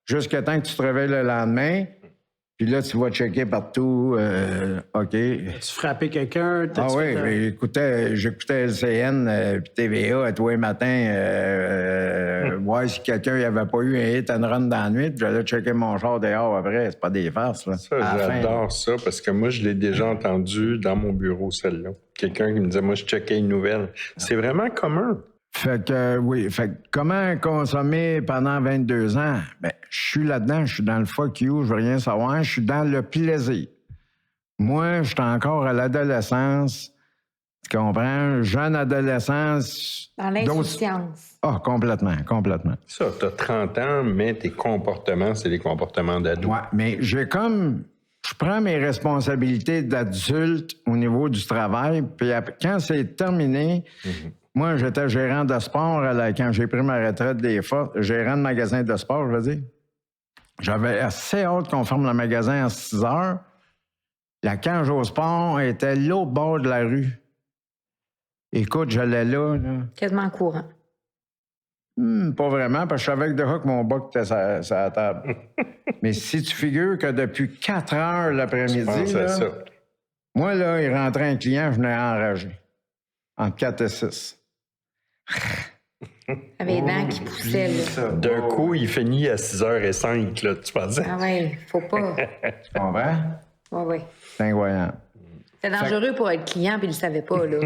Jusqu'à temps que tu te réveilles le lendemain, puis là, tu vas checker partout, OK. Tu frappais quelqu'un? Ah oui, j'écoutais LCN puis TVA à tous les matins, voir si quelqu'un n'avait pas eu un hit and run dans la nuit, puis j'allais checker mon char dehors après. C'est pas des farces, là. Ça, j'adore ça, parce que moi, je l'ai déjà entendu dans mon bureau, celle-là. Quelqu'un qui me disait, moi, je checkais une nouvelle. C'est vraiment commun. Fait que, oui. Fait que comment consommer pendant 22 ans? Je suis là-dedans, je suis dans le fuck you, je veux rien savoir, je suis dans le plaisir. Moi, je suis encore à l'adolescence, tu comprends? Jeune adolescence. Dans l'insouciance. Ah, complètement. Ça, t'as 30 ans, mais tes comportements, c'est les comportements d'ado. Ouais, mais je prends mes responsabilités d'adulte au niveau du travail, puis quand c'est terminé... Moi, j'étais gérant de sport quand j'ai pris ma retraite des forces, gérant de magasin de sport, je veux dire. J'avais assez hâte qu'on ferme le magasin à 6 heures. La cage au sport était là au bord de la rue. Écoute, j'allais là. Quasiment courant. Pas vraiment, parce que je savais que déjà que mon boc était sur la table. Mais si tu figures que depuis 4 heures l'après-midi, là, moi, là, il rentrait un client, je venais enragé. Entre 4 et 6. Avec les dents qui poussaient, là. D'un coup, il finit à 6h05, là, tu pensais? Ah ouais, faut pas. Tu comprends? Ouais. C'est incroyable. C'est dangereux pour être client, puis il le savait pas, là.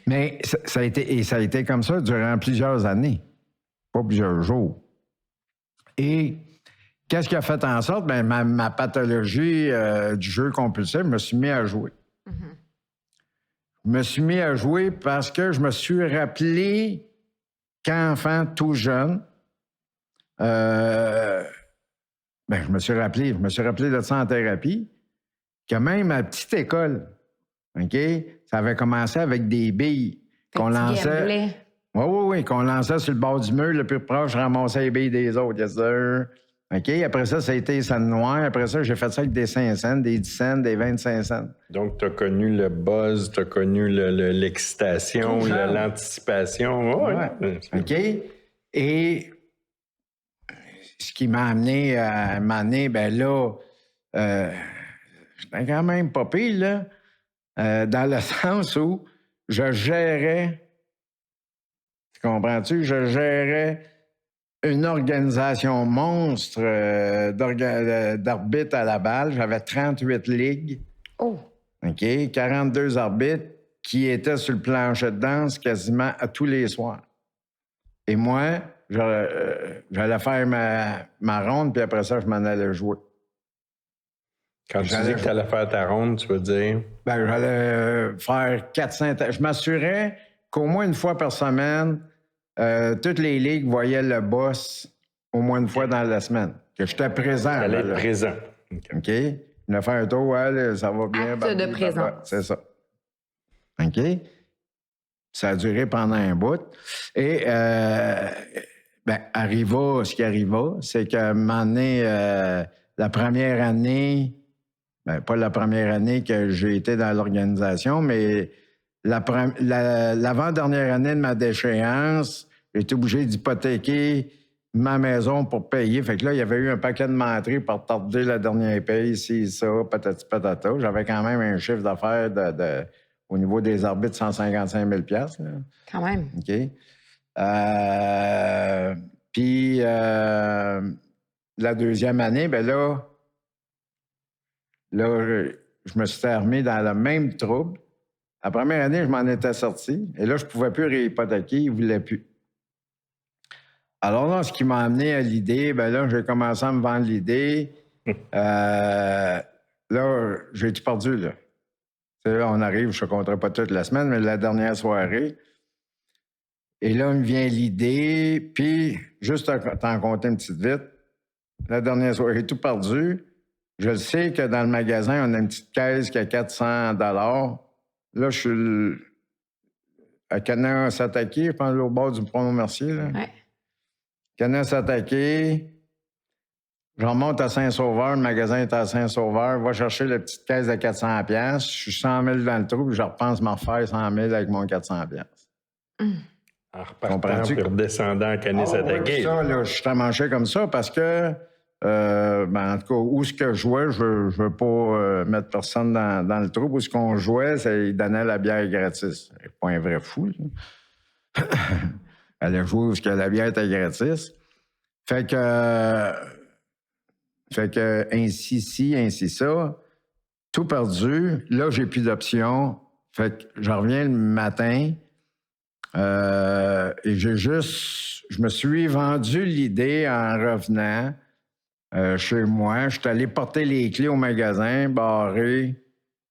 Mais ça a été comme ça durant plusieurs années, pas plusieurs jours. Et qu'est-ce qui a fait en sorte? Ma pathologie du jeu compulsif, je me suis mis à jouer. je me suis mis à jouer parce que je me suis rappelé qu'enfant tout jeune, je me suis rappelé de ça en thérapie, que même à la petite école, OK, ça avait commencé avec des billes qu'on lançait. Oui, qu'on lançait sur le bord du mur, le plus proche ramassait les billes des autres, yes sir. OK, après ça a été scène noire. Après ça, j'ai fait ça avec des 5 cents, des 10 cents, des 25 cents. Donc, tu as connu le buzz, tu as connu l'excitation, l'anticipation. Ouais. OK, et ce qui m'a amené à m'amener, j'étais quand même pas pire, là, dans le sens où je gérais, tu comprends-tu? Je gérais une organisation monstre d'arbitres à la balle. J'avais 38 ligues. Oh! OK? 42 arbitres qui étaient sur le plancher de danse quasiment à tous les soirs. Et moi, j'allais faire ma ronde, puis après ça, je m'en allais jouer. Quand tu dis que tu allais faire ta ronde, tu veux dire? J'allais faire 400... Je m'assurais qu'au moins une fois par semaine, toutes les ligues voyaient le boss au moins une fois dans la semaine. Que j'étais présent. Tu allais être présent. OK? On a fait un tour, ça va bien. Acte de présence. C'est ça. OK? Ça a duré pendant un bout. Et, ce qui arriva, c'est qu'à un moment donné, la première année, pas la première année que j'ai été dans l'organisation, mais l'avant-dernière année de ma déchéance, j'ai été obligé d'hypothéquer ma maison pour payer. Fait que là, il y avait eu un paquet de menteries pour tarder la dernière paye, ça, patati patata. J'avais quand même un chiffre d'affaires au niveau des arbitres, 155 000 $. Là. Quand même. OK. Puis, la deuxième année, je me suis remis dans le même trouble. La première année, je m'en étais sorti. Et là, je ne pouvais plus réhypothéquer. Ils ne voulaient plus. Alors là, ce qui m'a amené à l'idée, j'ai commencé à me vendre l'idée. Là, j'ai tout perdu, là. Là, on arrive, je ne compterai pas toute la semaine, mais la dernière soirée. Et là, il me vient l'idée. Puis, juste t'en compter une petite vite, la dernière soirée, j'ai tout perdu. Je sais que dans le magasin, on a une petite caisse qui a 400 $. Là, je suis à Canaan-Satake, je pense, au bord du pont Mercier. Ouais. Canaan-Satake. Je remonte à Saint-Sauveur, le magasin est à Saint-Sauveur. Va chercher la petite caisse de 400 $. Je suis 100 000 dans le trou, puis je repense m'en refaire 100 000 avec mon 400 $. En repartant puis redescendant à Canaan-Satake. Ça, là, je suis amanché comme ça parce que, en tout cas, où ce que je jouais, je veux pas mettre personne dans le trou. Où ce qu'on jouait, ils donnaient la bière gratis. C'est pas un vrai fou, là. Elle a joué où la bière était gratis. Fait que ainsi ci, ainsi ça. Tout perdu. Là, j'ai plus d'options. Fait que je reviens le matin et je me suis vendu l'idée en revenant chez moi. Je suis allé porter les clés au magasin, barré.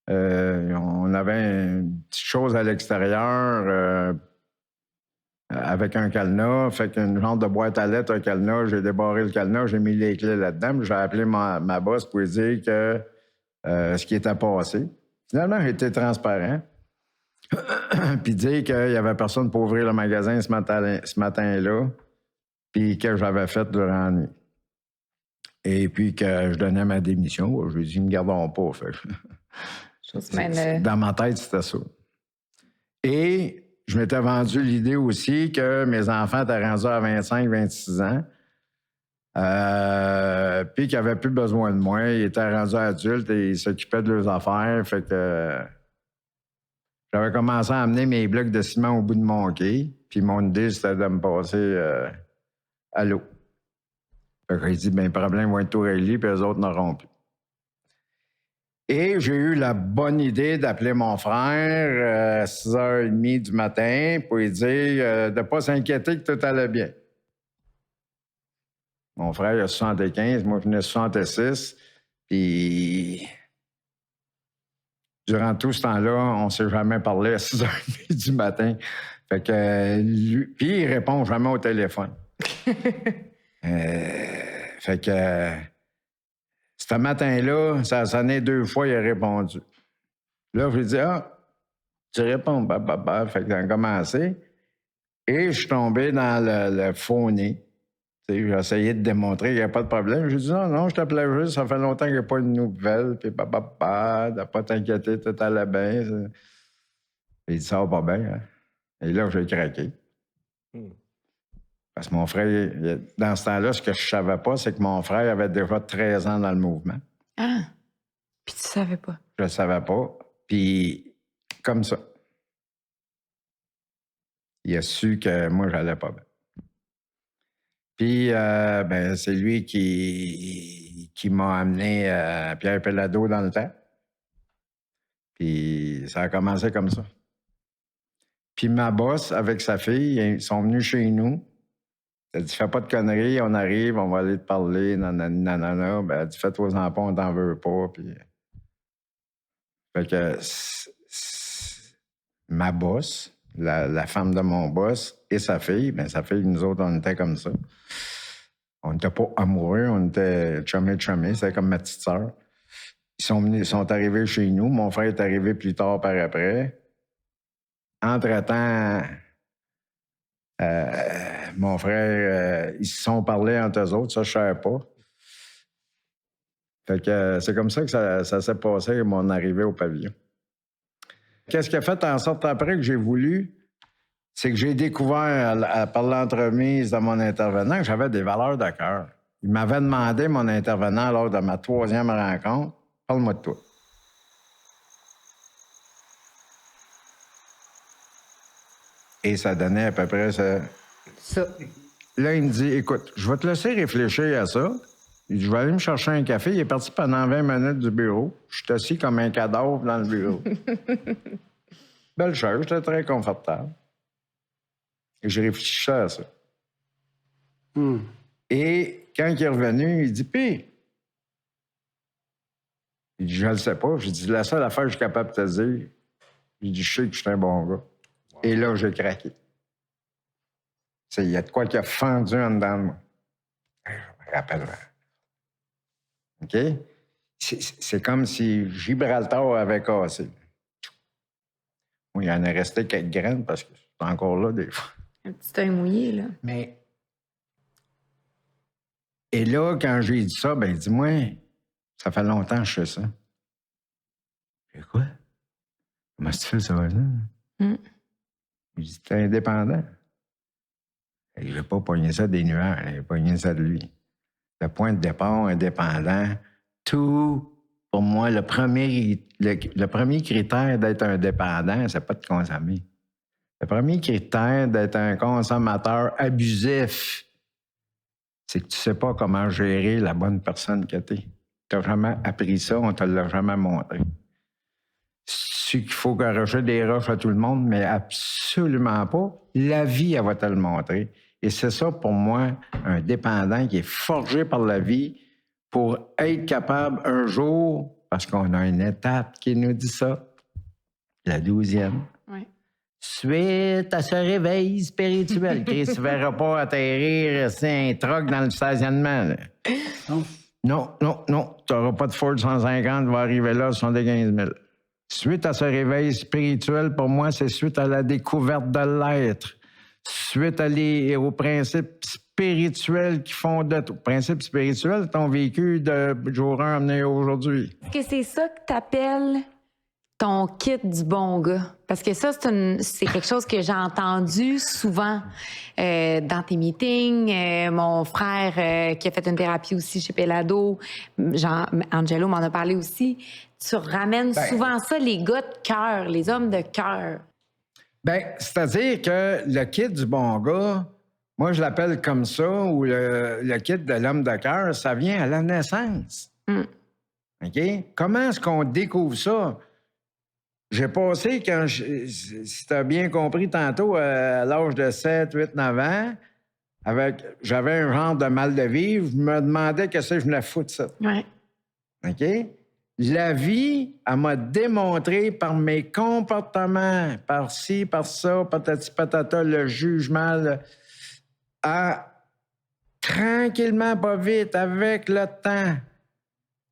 On avait une petite chose à l'extérieur avec un cadenas. Fait qu'une genre de boîte à lettres, un cadenas. J'ai débarré le cadenas, j'ai mis les clés là-dedans. J'ai appelé ma boss pour lui dire que ce qui était passé. Finalement, j'ai été transparent. Puis dire qu'il n'y avait personne pour ouvrir le magasin ce matin-là, puis que j'avais fait durant la nuit. Et puis que je donnais ma démission. Je lui ai dit, ils ne me garderont pas. Fait. Dans ma tête, c'était ça. Et je m'étais vendu l'idée aussi que mes enfants étaient rendus à 25-26 ans, puis qu'ils n'avaient plus besoin de moi. Ils étaient rendus adultes et ils s'occupaient de leurs affaires. Fait que j'avais commencé à amener mes blocs de ciment au bout de mon quai, puis mon idée, c'était de me passer à l'eau. Fait que j'ai dit, problème vont être tout réglé, puis eux autres n'auront plus. Et j'ai eu la bonne idée d'appeler mon frère à 6h30 du matin pour lui dire de ne pas s'inquiéter que tout allait bien. Mon frère, il a 75, moi, je venais de 66, puis Durant tout ce temps-là, on ne s'est jamais parlé à 6h30 du matin. Fait que lui, puis il répond jamais au téléphone. Fait que ce matin-là, ça a sonné 2 fois, il a répondu. Là, je lui ai dit, tu réponds, Fait que ça a commencé. Et je suis tombé dans le faux nez. J'ai essayé de démontrer qu'il n'y a pas de problème. J'ai dit, non, je t'appelais juste, ça fait longtemps qu'il n'y a pas de nouvelles, puis de pas t'inquiéter, tout allait bien. Il dit, ça va pas bien, hein? Et là, j'ai craqué. Parce que mon frère, dans ce temps-là, ce que je savais pas, c'est que mon frère avait déjà 13 ans dans le mouvement. Ah! Puis tu savais pas? Je le savais pas. Puis, comme ça, il a su que moi, j'allais pas bien. Puis, c'est lui qui m'a amené Pierre Pellado dans le temps. Puis, ça a commencé comme ça. Puis, ma boss, avec sa fille, ils sont venus chez nous. Elle a dit, fais pas de conneries, on arrive, on va aller te parler, nanana. Ben, elle dit, fais-toi-en pas, on t'en veut pas. Puis... Fait que ma boss, la femme de mon boss et sa fille, nous autres, on était comme ça. On n'était pas amoureux, on était chummy, c'était comme ma petite sœur. Ils sont arrivés chez nous. Mon frère est arrivé plus tard par après. Entre-temps, mon frère, ils se sont parlé entre eux autres, ça, je ne savais pas. Fait que c'est comme ça que ça s'est passé, mon arrivée au pavillon. Qu'est-ce qui a fait en sorte après que j'ai voulu? C'est que j'ai découvert, par l'entremise de mon intervenant, que j'avais des valeurs de cœur. Il m'avait demandé, mon intervenant, lors de ma 3e rencontre, « Parle-moi de toi. » Et ça donnait à peu près ça. Là, il me dit, « Écoute, je vais te laisser réfléchir à ça. » Il dit, « Je vais aller me chercher un café. » Il est parti pendant 20 minutes du bureau. Je suis assis comme un cadavre dans le bureau. Belle chose, j'étais très confortable. Et je réfléchissais à ça. Et quand il est revenu, il dit, « Puis, il dit, je le sais pas. » J'ai dit, « La seule affaire que je suis capable de te dire, il dit, je sais que je suis un bon gars. » Et là, j'ai craqué. Il y a de quoi qui a fendu en dedans de moi. Je me rappelle. OK? C'est comme si Gibraltar avait cassé. Il en est resté quelques graines parce que c'est encore là des fois. Un petit œil mouillé, là. Mais. Et là, quand j'ai dit ça, il dit, moi, ça fait longtemps que je fais ça. J'ai dit, quoi? Comment tu fais ça, là? Il dit, t'es indépendant. Je n'ai pas pogné ça des nuages, j'ai pogné ça de lui. Le point de départ, indépendant, tout, pour moi, le premier critère d'être indépendant, c'est pas de consommer. Le premier critère d'être un consommateur abusif, c'est que tu sais pas comment gérer la bonne personne que t'es. Tu n'as jamais appris ça, on te l'a jamais montré. C'est qu'il faut garocher des roches à tout le monde, mais absolument pas. La vie, elle va te le montrer. Et c'est ça, pour moi, un dépendant qui est forgé par la vie pour être capable un jour, parce qu'on a une étape qui nous dit ça, la 12e. Oui. Suite à ce réveil spirituel, Chris ne verra pas atterrir un truck dans le stationnement. Là. Non. Tu n'auras pas de Ford 150 qui va arriver là, 75 000. Suite à ce réveil spirituel, pour moi, c'est suite à la découverte de l'être. Suite aux principes spirituels qui font de tout. Principes spirituels, ton vécu de jour 1 amené aujourd'hui. Est-ce que c'est ça que t'appelles ton kit du bon gars? Parce que ça, c'est quelque chose que j'ai entendu souvent dans tes meetings. Mon frère qui a fait une thérapie aussi chez Pellado, Angelo m'en a parlé aussi. Tu ramènes souvent ça, les gars de cœur, les hommes de cœur. C'est-à-dire que le kit du bon gars, moi, je l'appelle comme ça, ou le kit de l'homme de cœur, ça vient à la naissance. OK? Comment est-ce qu'on découvre ça? J'ai passé, si tu as bien compris tantôt, à l'âge de 7, 8, 9 ans, j'avais un genre de mal de vivre, je me demandais qu'est-ce que je venais foutre ça. Ouais. OK? La vie, elle m'a démontré par mes comportements, par ci, par ça, patati patata, le jugement, tranquillement, pas vite, avec le temps.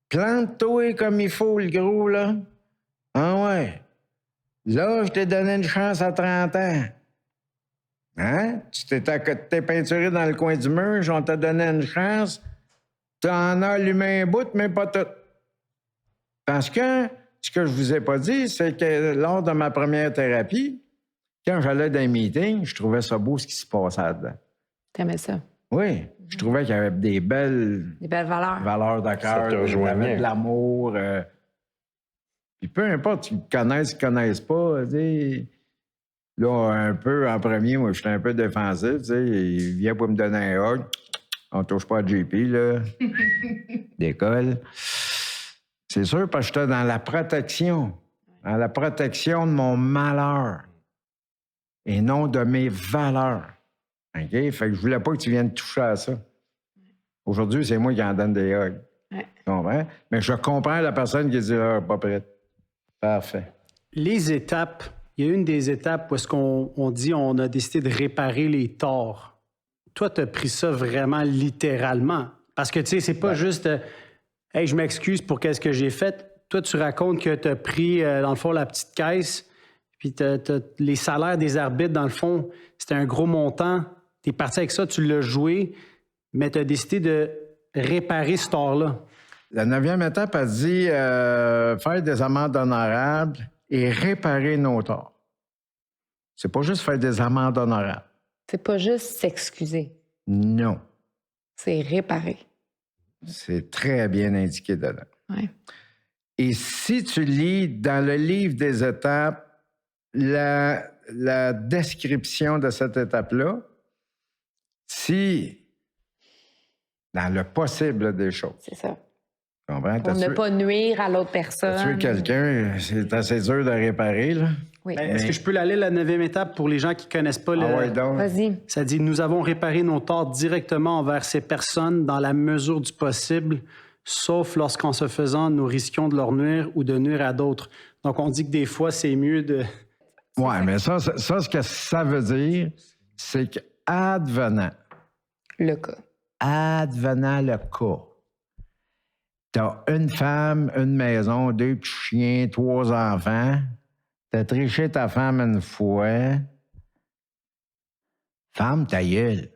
Plante-toi comme il faut, le gros, là. Ah ouais. Là, je t'ai donné une chance à 30 ans. Hein? Tu t'es peinturé dans le coin du mur, on t'a donné une chance. T'en as allumé un bout, mais pas tout. Parce que, ce que je vous ai pas dit, c'est que lors de ma première thérapie, quand j'allais dans les meetings, je trouvais ça beau ce qui se passait là-dedans. T'aimais ça? Oui, je trouvais qu'il y avait des belles valeurs. Valeurs de cœur, il y avait de l'amour. Puis peu importe, qu'ils connaissent, qu'ils connaissent pas, tu sais. Là, un peu en premier, moi, j'étais un peu défensif, tu sais. Il vient pour me donner un hug. On touche pas à JP, là. D'école. C'est sûr, parce que j'étais dans la protection. Dans la protection de mon malheur. Et non de mes valeurs. OK? Fait que je voulais pas que tu viennes toucher à ça. Aujourd'hui, c'est moi qui en donne des hugs. Ouais. Tu comprends? Mais je comprends la personne qui dit « pas prête ». Parfait. Les étapes, il y a une des étapes où est-ce qu'on dit on a décidé de réparer les torts. Toi, tu as pris ça vraiment littéralement. Parce que, tu sais, c'est pas juste « Hey, je m'excuse pour qu'est-ce que j'ai fait ». Toi, tu racontes que tu as pris, dans le fond, la petite caisse, puis les salaires des arbitres, dans le fond, c'était un gros montant. Tu es parti avec ça, tu l'as joué, mais tu as décidé de réparer ce tort-là. La 9e étape a dit faire des amendes honorables et réparer nos torts. C'est pas juste faire des amendes honorables. C'est pas juste s'excuser. Non. C'est réparer. C'est très bien indiqué dedans. Ouais. Et si tu lis dans le livre des étapes la description de cette étape-là, si dans le possible des choses. C'est ça. Comprends? Pour ne pas nuire à l'autre personne. Tuer quelqu'un, c'est assez dur de réparer, là. Oui. Est-ce que je peux l'aller la 9e étape pour les gens qui ne connaissent pas le... ouais, donc. Vas-y. Ça dit « Nous avons réparé nos torts directement envers ces personnes dans la mesure du possible, sauf lorsqu'en se faisant, nous risquions de leur nuire ou de nuire à d'autres. » Donc, on dit que des fois, c'est mieux de... Oui, mais ça, ce que ça veut dire, c'est qu'advenant. Le cas. Advenant le cas. T'as une femme, une maison, 2 petits chiens, 3 enfants. T'as triché ta femme une fois. Femme, ta gueule.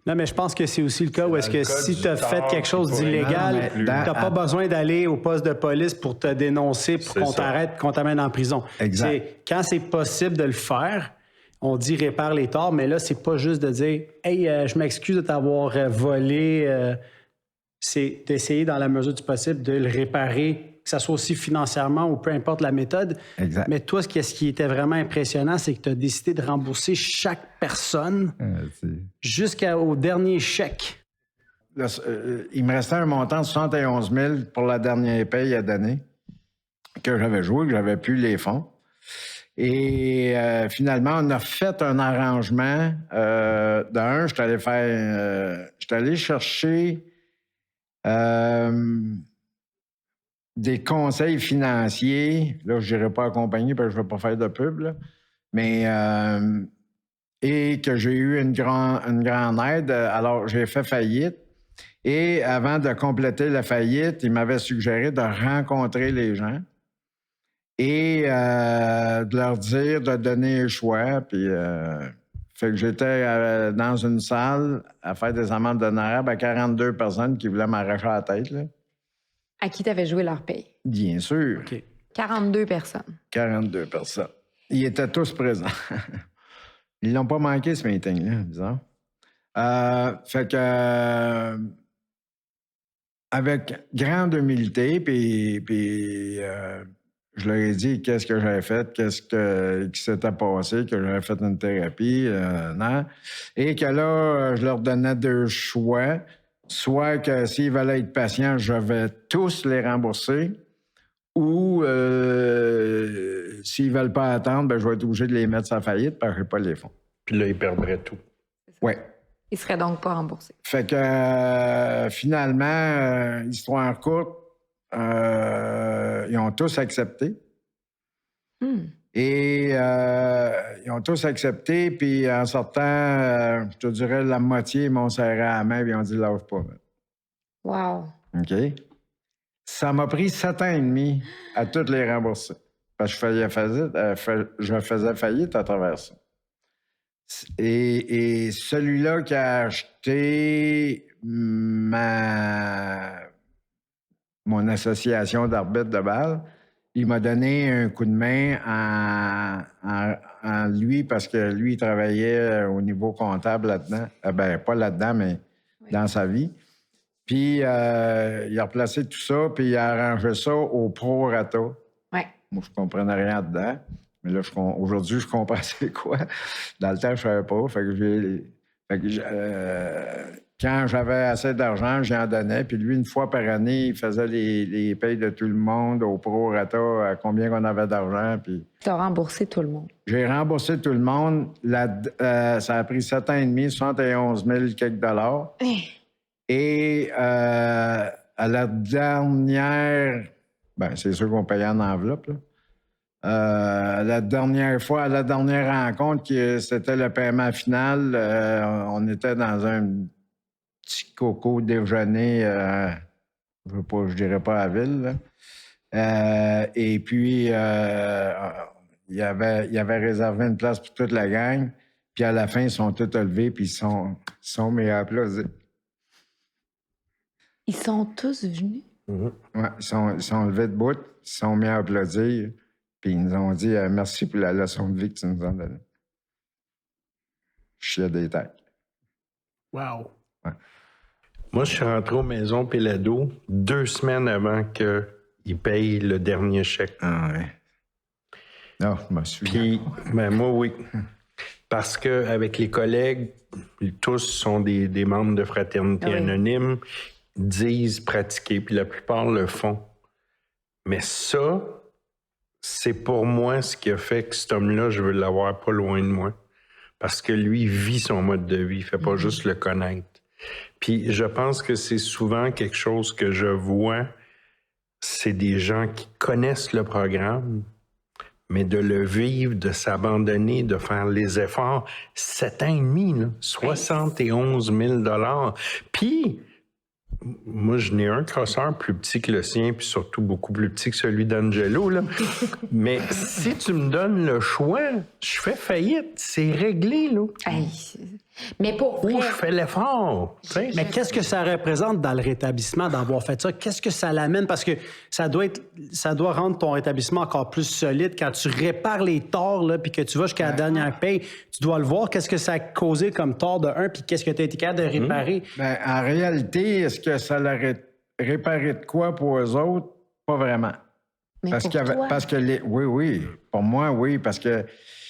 Non, mais je pense que c'est aussi le cas où est-ce que si tu as fait quelque chose d'illégal, tu n'as pas besoin d'aller au poste de police pour te dénoncer, pour qu'on t'arrête, qu'on t'amène en prison. Exact. Quand c'est possible de le faire, on dit répare les torts, mais là, c'est pas juste de dire « Hey, je m'excuse de t'avoir volé. C'est d'essayer, dans la mesure du possible, de le réparer, que ça soit aussi financièrement ou peu importe la méthode. Exact. Mais toi, ce qui était vraiment impressionnant, c'est que tu as décidé de rembourser chaque personne jusqu'au dernier chèque. Là, il me restait un montant de 71 000 pour la dernière paye à donner que j'avais joué, que j'avais plus les fonds. Et finalement, on a fait un arrangement. Je suis allé chercher des conseils financiers. Là, je n'irai pas accompagner parce que je ne vais pas faire de pub, là. Mais et que j'ai eu une grande aide. Alors, j'ai fait faillite. Et avant de compléter la faillite, il m'avait suggéré de rencontrer les gens et de leur dire de donner un choix. Puis, fait que j'étais dans une salle à faire des amendes honorables à 42 personnes qui voulaient m'arracher la tête, là. À qui tu avais joué leur paye? Bien sûr. OK. 42 personnes. 42 personnes. Ils étaient tous présents. Ils l'ont pas manqué, ce meeting-là, disons. Fait que... avec grande humilité, puis je leur ai dit qu'est-ce que j'avais fait, qu'est-ce qui s'était passé, que j'avais fait une thérapie, non. Et que là, je leur donnais 2 choix. Soit que s'ils veulent être patients, je vais tous les rembourser, ou s'ils veulent pas attendre, ben, je vais être obligé de les mettre sur la faillite parce que j'ai pas les fonds. Puis là, ils perdraient tout. Oui. Ils seraient donc pas remboursés. Fait que finalement, histoire courte, ils ont tous accepté. Et ils ont tous accepté, puis en sortant, je te dirais, la moitié m'ont serré à la main, puis ils ont dit « lâche pas ». Wow. OK? Ça m'a pris 7 ans et demi à toutes les rembourser. Parce que je faisais faillite à travers ça. Et celui-là qui a acheté mon association d'arbitre de balle, il m'a donné un coup de main en lui, parce que lui, il travaillait au niveau comptable là-dedans. Pas là-dedans, mais dans sa vie. Puis, il a replacé tout ça, puis il a arrangé ça au prorata. Ouais. Moi, je comprenais rien dedans. Mais là, aujourd'hui, je comprends c'est quoi. Dans le temps, je ne savais pas. Quand j'avais assez d'argent, j'en donnais. Puis lui, une fois par année, il faisait les payes de tout le monde au prorata, à combien qu'on avait d'argent. Puis Tu as remboursé tout le monde. j'ai remboursé tout le monde. Ça a pris 7 ans et demi, 71 000 quelques dollars. Et à la dernière... c'est sûr qu'on payait en enveloppe, là. La dernière fois, à la dernière rencontre, c'était le paiement final, on était dans un petit coco déjeuner, je dirais pas à la ville, là. Et puis, il avait réservé une place pour toute la gang. Puis à la fin, ils sont tous levés, puis ils sont mis à applaudir. Ils sont tous venus? Ouais, ils sont levés debout, ils sont mis à applaudir. Puis ils nous ont dit merci pour la leçon de vie que tu nous as donnée. Je suis des têtes. Wow. Ouais. Moi, je suis rentré aux maisons Pélado 2 semaines avant qu'ils payent le dernier chèque. Ah ouais. Non, je me suis. Puis, moi, oui. Parce qu'avec les collègues, tous sont des membres de Fraternité Anonyme, disent pratiquer, puis la plupart le font. Mais ça, c'est pour moi ce qui a fait que cet homme-là, je veux l'avoir pas loin de moi. Parce que lui vit son mode de vie, il fait pas juste le connaître. Puis je pense que c'est souvent quelque chose que je vois, c'est des gens qui connaissent le programme, mais de le vivre, de s'abandonner, de faire les efforts, 7 ans et demi, là, 71 000 $. Puis, moi, je n'ai un crosseur plus petit que le sien, puis surtout beaucoup plus petit que celui d'Angelo, là. Mais si tu me donnes le choix, je fais faillite. C'est réglé, là. Hey. Mais pour Ou vrai, je fais l'effort. Tu sais. Mais qu'est-ce que ça représente dans le rétablissement d'avoir fait ça? Qu'est-ce que ça l'amène? Parce que ça doit rendre ton rétablissement encore plus solide. Quand tu répares les torts, là, puis que tu vas jusqu'à la dernière paye, tu dois le voir. Qu'est-ce que ça a causé comme tort de un, puis qu'est-ce que tu as été capable de réparer? En réalité, est-ce que ça l'a réparé de quoi pour eux autres? Pas vraiment. mais Parce pour que, toi, parce que oui, pour moi, oui, parce que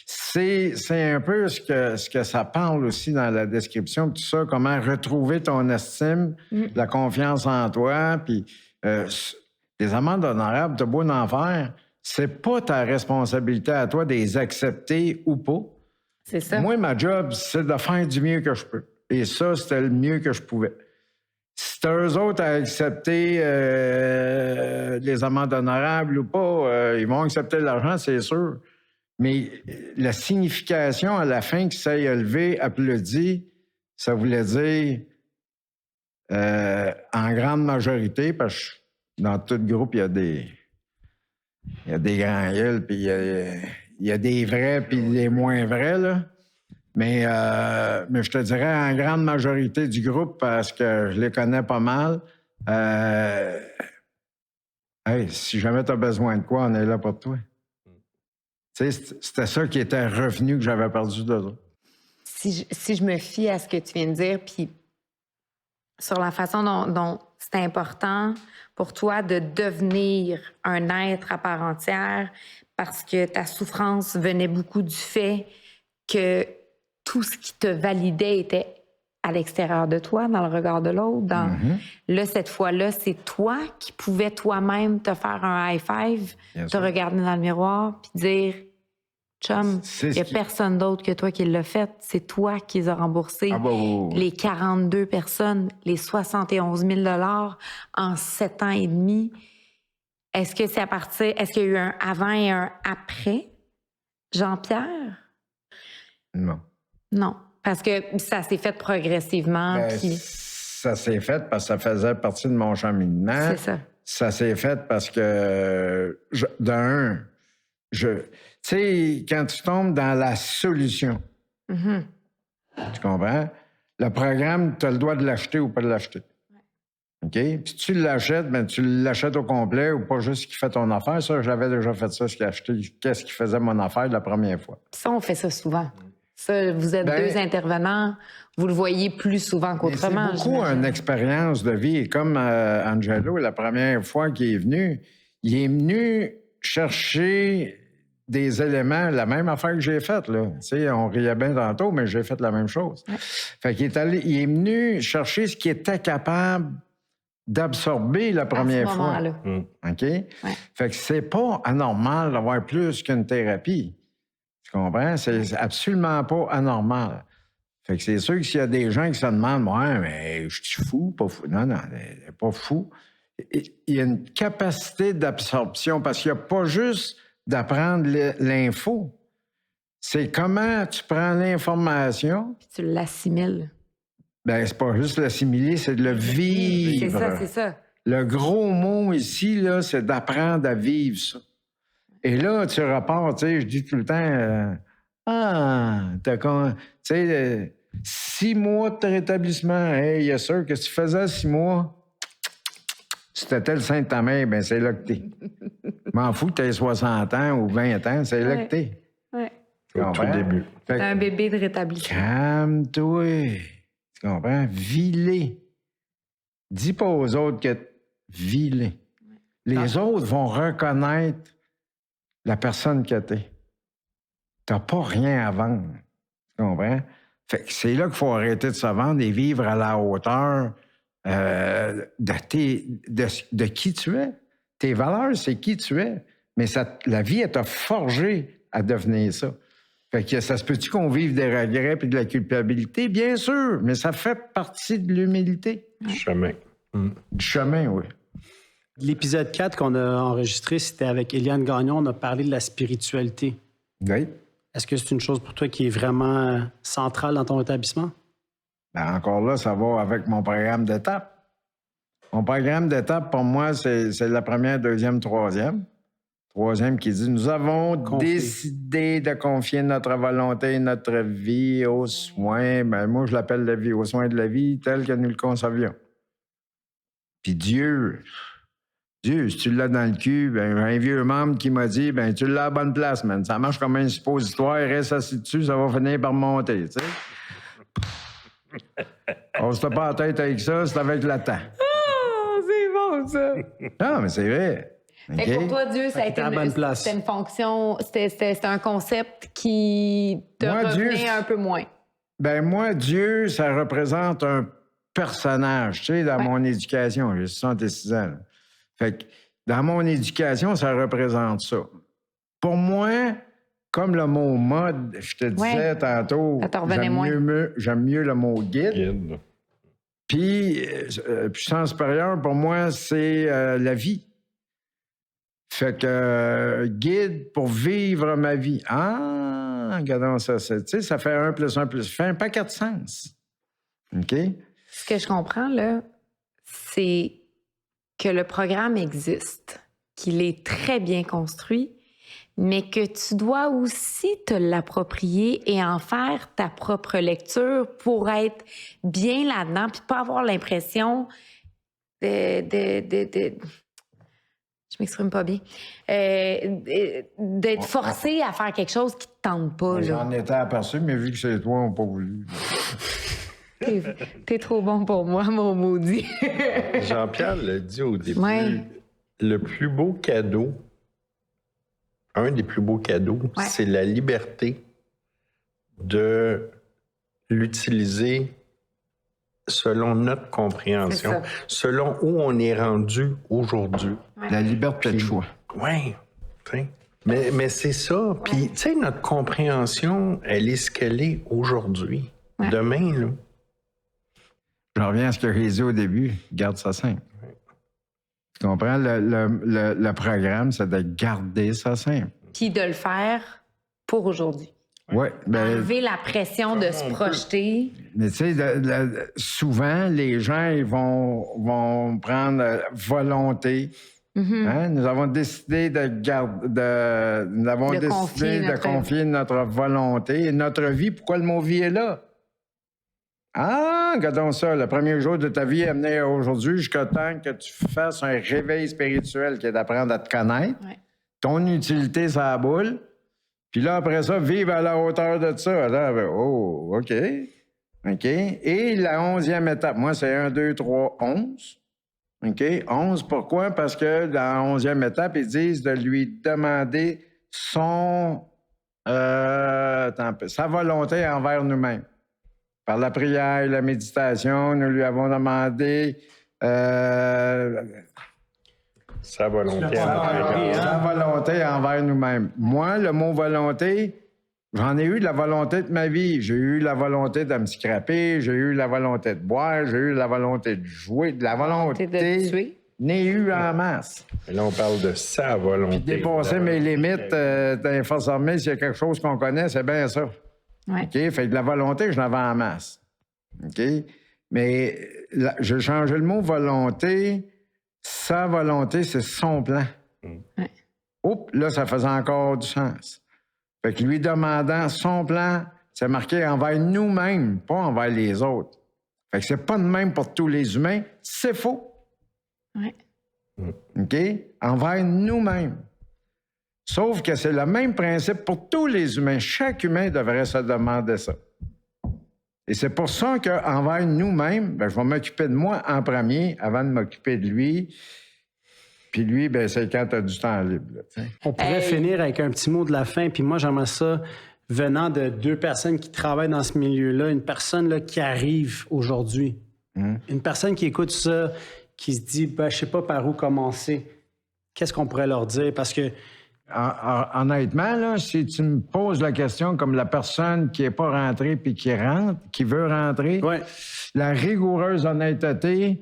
c'est un peu ce que ça parle aussi dans la description, tout ça, comment retrouver ton estime, la confiance en toi, puis les amendes honorables, t'as beau en faire, c'est pas ta responsabilité à toi de les accepter ou pas. c'est ça. Moi, ma job, c'est de faire du mieux que je peux. Et ça, c'était le mieux que je pouvais. Si c'est eux autres à accepter les amendes honorables ou pas, ils vont accepter l'argent, c'est sûr. Mais la signification à la fin que ça ait levé, applaudi, ça voulait dire en grande majorité, parce que dans tout groupe, il y a des grands gueules, puis il y a des vrais, puis des moins vrais, là. Mais je te dirais en grande majorité du groupe, parce que je les connais pas mal, hey, si jamais tu as besoin de quoi, on est là pour toi. Tu sais, c'était ça qui était revenu que j'avais perdu de là. Si je me fie à ce que tu viens de dire, puis sur la façon dont c'est important pour toi de devenir un être à part entière, parce que ta souffrance venait beaucoup du fait que tout ce qui te validait était à l'extérieur de toi, dans le regard de l'autre. Là, cette fois-là, c'est toi qui pouvais toi-même te faire un high five, te regarder dans le miroir, puis dire « Chum, il n'y a personne d'autre que toi qui l'a fait. C'est toi qui les as remboursés. Les 42 personnes, les 71 000 $ en 7 ans et demi. » est-ce qu'il y a eu un avant et un après, Jean-Pierre? Non. Non, parce que ça s'est fait progressivement. Ben, Puis... Ça s'est fait parce que ça faisait partie de mon cheminement. C'est ça. Ça s'est fait parce que, tu sais, quand tu tombes dans la solution, tu comprends? Le programme, tu as le droit de l'acheter ou pas de l'acheter. OK? Puis si tu l'achètes, ben tu l'achètes au complet ou pas juste ce qui fait ton affaire. Ça, j'avais déjà fait ça, qu'est-ce qui faisait mon affaire la première fois. Ça, on fait ça souvent. Ça, vous êtes deux intervenants, vous le voyez plus souvent qu'autrement. C'est beaucoup une expérience de vie. Et comme Angelo, la première fois qu'il est venu chercher des éléments, la même affaire que j'ai faite, là. Tu sais, on riait bien tantôt, mais j'ai fait la même chose. Ouais. Fait qu'il il est venu chercher ce qu'il était capable d'absorber la première fois. OK? Ouais. Fait que c'est pas anormal d'avoir plus qu'une thérapie. Tu comprends? C'est absolument pas anormal. Fait que c'est sûr que s'il y a des gens qui se demandent « Ouais, mais je suis fou, pas fou. » Non, pas fou. Il y a une capacité d'absorption parce qu'il n'y a pas juste d'apprendre l'info. C'est comment tu prends l'information. Puis tu l'assimiles. Ben, c'est pas juste l'assimiler, c'est de le vivre. C'est ça. Le gros mot ici, là, c'est d'apprendre à vivre ça. Et là, tu repars, tu sais, je dis tout le temps, tu sais, 6 mois de rétablissement, hey, yes sir, qu'est-ce que tu faisais 6 mois? Si t'étais le sein de ta mère, ben c'est là que t'es. M'en fous que t'aies 60 ans ou 20 ans, c'est là que t'es. Oui. Au tout début. C'est un bébé de rétablissement. Calme-toi. Tu comprends? Vis-les. Dis pas aux autres que vis-les. Les autres vont reconnaître la personne que t'es. T'as pas rien à vendre. Tu comprends? Fait que c'est là qu'il faut arrêter de se vendre et vivre à la hauteur de qui tu es. Tes valeurs, c'est qui tu es. Mais la vie, elle t'a forgé à devenir ça. Fait que ça se peut-tu qu'on vive des regrets et de la culpabilité? Bien sûr, mais ça fait partie de l'humilité. Du chemin. Du chemin, oui. L'épisode 4 qu'on a enregistré, c'était avec Éliane Gagnon. On a parlé de la spiritualité. Oui. Est-ce que c'est une chose pour toi qui est vraiment centrale dans ton établissement? Ben encore là, ça va avec mon programme d'étape. Mon programme d'étape, pour moi, c'est la première, deuxième, troisième. Troisième qui dit, nous avons décidé de confier notre volonté et notre vie aux soins. Ben, moi, je l'appelle la vie, aux soins de la vie tel que nous le concevions. Puis Dieu, si tu l'as dans le cul, ben, un vieux membre qui m'a dit, ben, tu l'as à la bonne place, man. Ça marche comme un suppositoire, reste assis dessus, ça va finir par monter, tu sais. On se tape pas la tête avec ça, c'est avec le temps. Ah, c'est bon, ça! Non, mais c'est vrai. Okay. Pour toi, Dieu, ça a été une fonction, c'était un concept qui te revenait un peu moins. Ben moi, Dieu, ça représente un personnage, tu sais, dans mon éducation. J'ai 66 ans. Là. Fait que dans mon éducation, ça représente ça. Pour moi, comme le mot mode, je te disais tantôt, j'aime mieux le mot guide. Puis, puissance supérieure, pour moi, c'est la vie. Fait que guide pour vivre ma vie. Ah, regardons ça. Tu sais, ça fait 1 + 1 +. Ça fait un paquet de sens. OK? Ce que je comprends, là, c'est que le programme existe, qu'il est très bien construit, mais que tu dois aussi te l'approprier et en faire ta propre lecture pour être bien là-dedans, puis pas avoir l'impression je m'exprime pas bien. D'être forcé à faire quelque chose qui te tente pas. J'en étais aperçu, mais vu que c'est toi, on n'a pas voulu. T'es trop bon pour moi, mon maudit. Jean-Pierre l'a dit au début. Le plus beau cadeau, un des plus beaux cadeaux, c'est la liberté de l'utiliser selon notre compréhension, selon où on est rendu aujourd'hui. La liberté de choix. Oui, mais c'est ça. Puis, tu sais, notre compréhension, elle est ce qu'elle est aujourd'hui. Demain, là. Je reviens à ce que j'ai dit au début. Garde ça simple. Tu comprends? Le programme, c'est de garder ça simple. Puis de le faire pour aujourd'hui. Oui. Enlever la pression de se projeter. Mais tu sais, souvent, les gens, ils vont prendre volonté. Hein? Nous avons décidé de confier notre volonté et notre vie. Pourquoi le mot vie est là? Ah, regardons ça. Le premier jour de ta vie est amené à aujourd'hui jusqu'à temps que tu fasses un réveil spirituel qui est d'apprendre à te connaître. Ouais. Ton utilité, ça la boule. Puis là, après ça, vivre à la hauteur de ça. Là, oh, OK. OK. Et la 11e étape, moi, c'est 1, 2, 3, 11. OK? 11, pourquoi? Parce que dans la 11e étape, ils disent de lui demander sa volonté envers nous-mêmes. Par la prière et la méditation, nous lui avons demandé Sa volonté envers nous-mêmes. Moi, le mot volonté, j'en ai eu de la volonté de ma vie. J'ai eu la volonté de me scraper, j'ai eu la volonté de boire, j'ai eu la volonté de jouer, de la volonté de tuer. N'ai eu en masse. Et là, on parle de sa volonté. Dépasser mes limites dans les forces armées, s'il y a quelque chose qu'on connaît, c'est bien ça. Ouais. OK? Fait que de la volonté, je l'avais en masse. OK? Mais j'ai changé le mot volonté. Sa volonté, c'est son plan. Ouais. Oups, là, ça faisait encore du sens. Fait que lui demandant son plan, c'est marqué envers nous-mêmes, pas envers les autres. Fait que c'est pas de même pour tous les humains, c'est faux. Ouais. OK? Envers nous-mêmes. Sauf que c'est le même principe pour tous les humains. Chaque humain devrait se demander ça. Et c'est pour ça qu'envers nous-mêmes, je vais m'occuper de moi en premier avant de m'occuper de lui. Puis lui, c'est quand tu as du temps libre. Là, on pourrait finir avec un petit mot de la fin. Puis moi, j'aimerais ça, venant de deux personnes qui travaillent dans ce milieu-là, une personne là, qui arrive aujourd'hui, une personne qui écoute ça, qui se dit, je sais pas par où commencer. Qu'est-ce qu'on pourrait leur dire? Parce que honnêtement, là, si tu me poses la question comme la personne qui n'est pas rentrée puis qui rentre, qui veut rentrer, la rigoureuse honnêteté,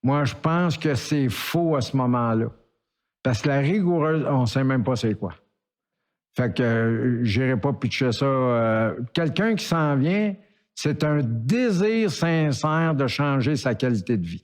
moi, je pense que c'est faux à ce moment-là. Parce que la rigoureuse, on ne sait même pas c'est quoi. Fait que j'irai pas pitcher ça. Quelqu'un qui s'en vient, c'est un désir sincère de changer sa qualité de vie.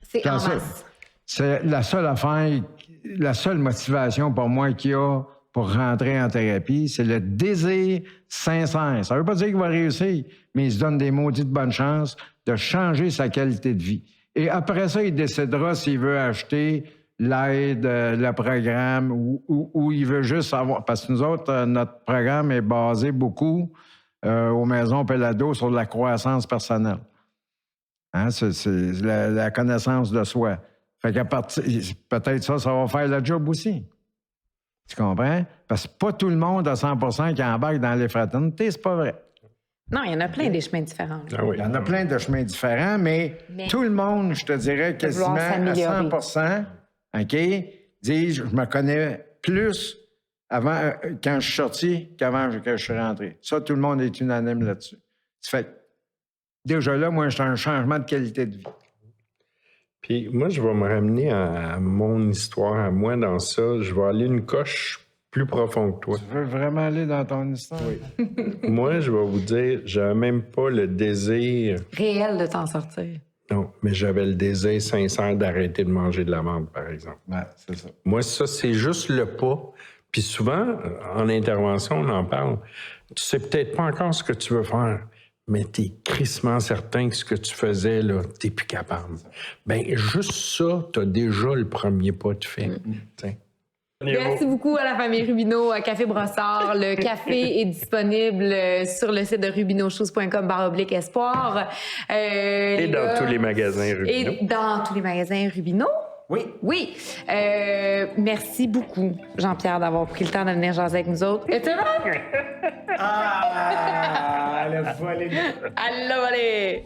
C'est en masse. C'est la seule affaire, la seule motivation pour moi qu'il y a pour rentrer en thérapie, c'est le désir sincère. Ça ne veut pas dire qu'il va réussir, mais il se donne des maudites bonnes chances de changer sa qualité de vie. Et après ça, il décidera s'il veut acheter l'aide, le programme, ou il veut juste avoir... Parce que nous autres, notre programme est basé beaucoup aux maisons Pelado sur la croissance personnelle. Hein? C'est la connaissance de soi. Fait qu'à partir, peut-être ça va faire le job aussi. Tu comprends? Parce que pas tout le monde à 100% qui embarque dans les fraternités, c'est pas vrai. Non, il y en a plein des chemins différents. Ah oui. Il y en a plein de chemins différents, mais tout le monde, je te dirais quasiment à 100%, OK, disent, je me connais plus avant, quand je suis sorti qu'avant que je suis rentré. Ça, tout le monde est unanime là-dessus. Ça fait déjà là, moi, j'ai un changement de qualité de vie. Puis moi, je vais me ramener à mon histoire, à moi dans ça. Je vais aller une coche plus profond que toi. Tu veux vraiment aller dans ton histoire? Oui. Moi, je vais vous dire, j'avais même pas le désir... réel de t'en sortir. Non, mais j'avais le désir sincère d'arrêter de manger de la menthe, par exemple. Ouais, c'est ça. Moi, ça, c'est juste le pas. Puis souvent, en intervention, on en parle. Tu sais peut-être pas encore ce que tu veux faire, mais tu es crissement certain que ce que tu faisais, là, tu n'es plus capable. Bien, juste ça, tu as déjà le premier pas de fait. Merci beaucoup à la famille Rubino, à Café Brossard. Le café est disponible sur le site de rubinochose.com/espoir. Et dans tous les magasins Rubino. Et dans tous les magasins Rubino. oui. Oui. Merci beaucoup, Jean-Pierre, d'avoir pris le temps de venir jaser avec nous autres. Et tu Ah, elle a volé. Elle l'a volé.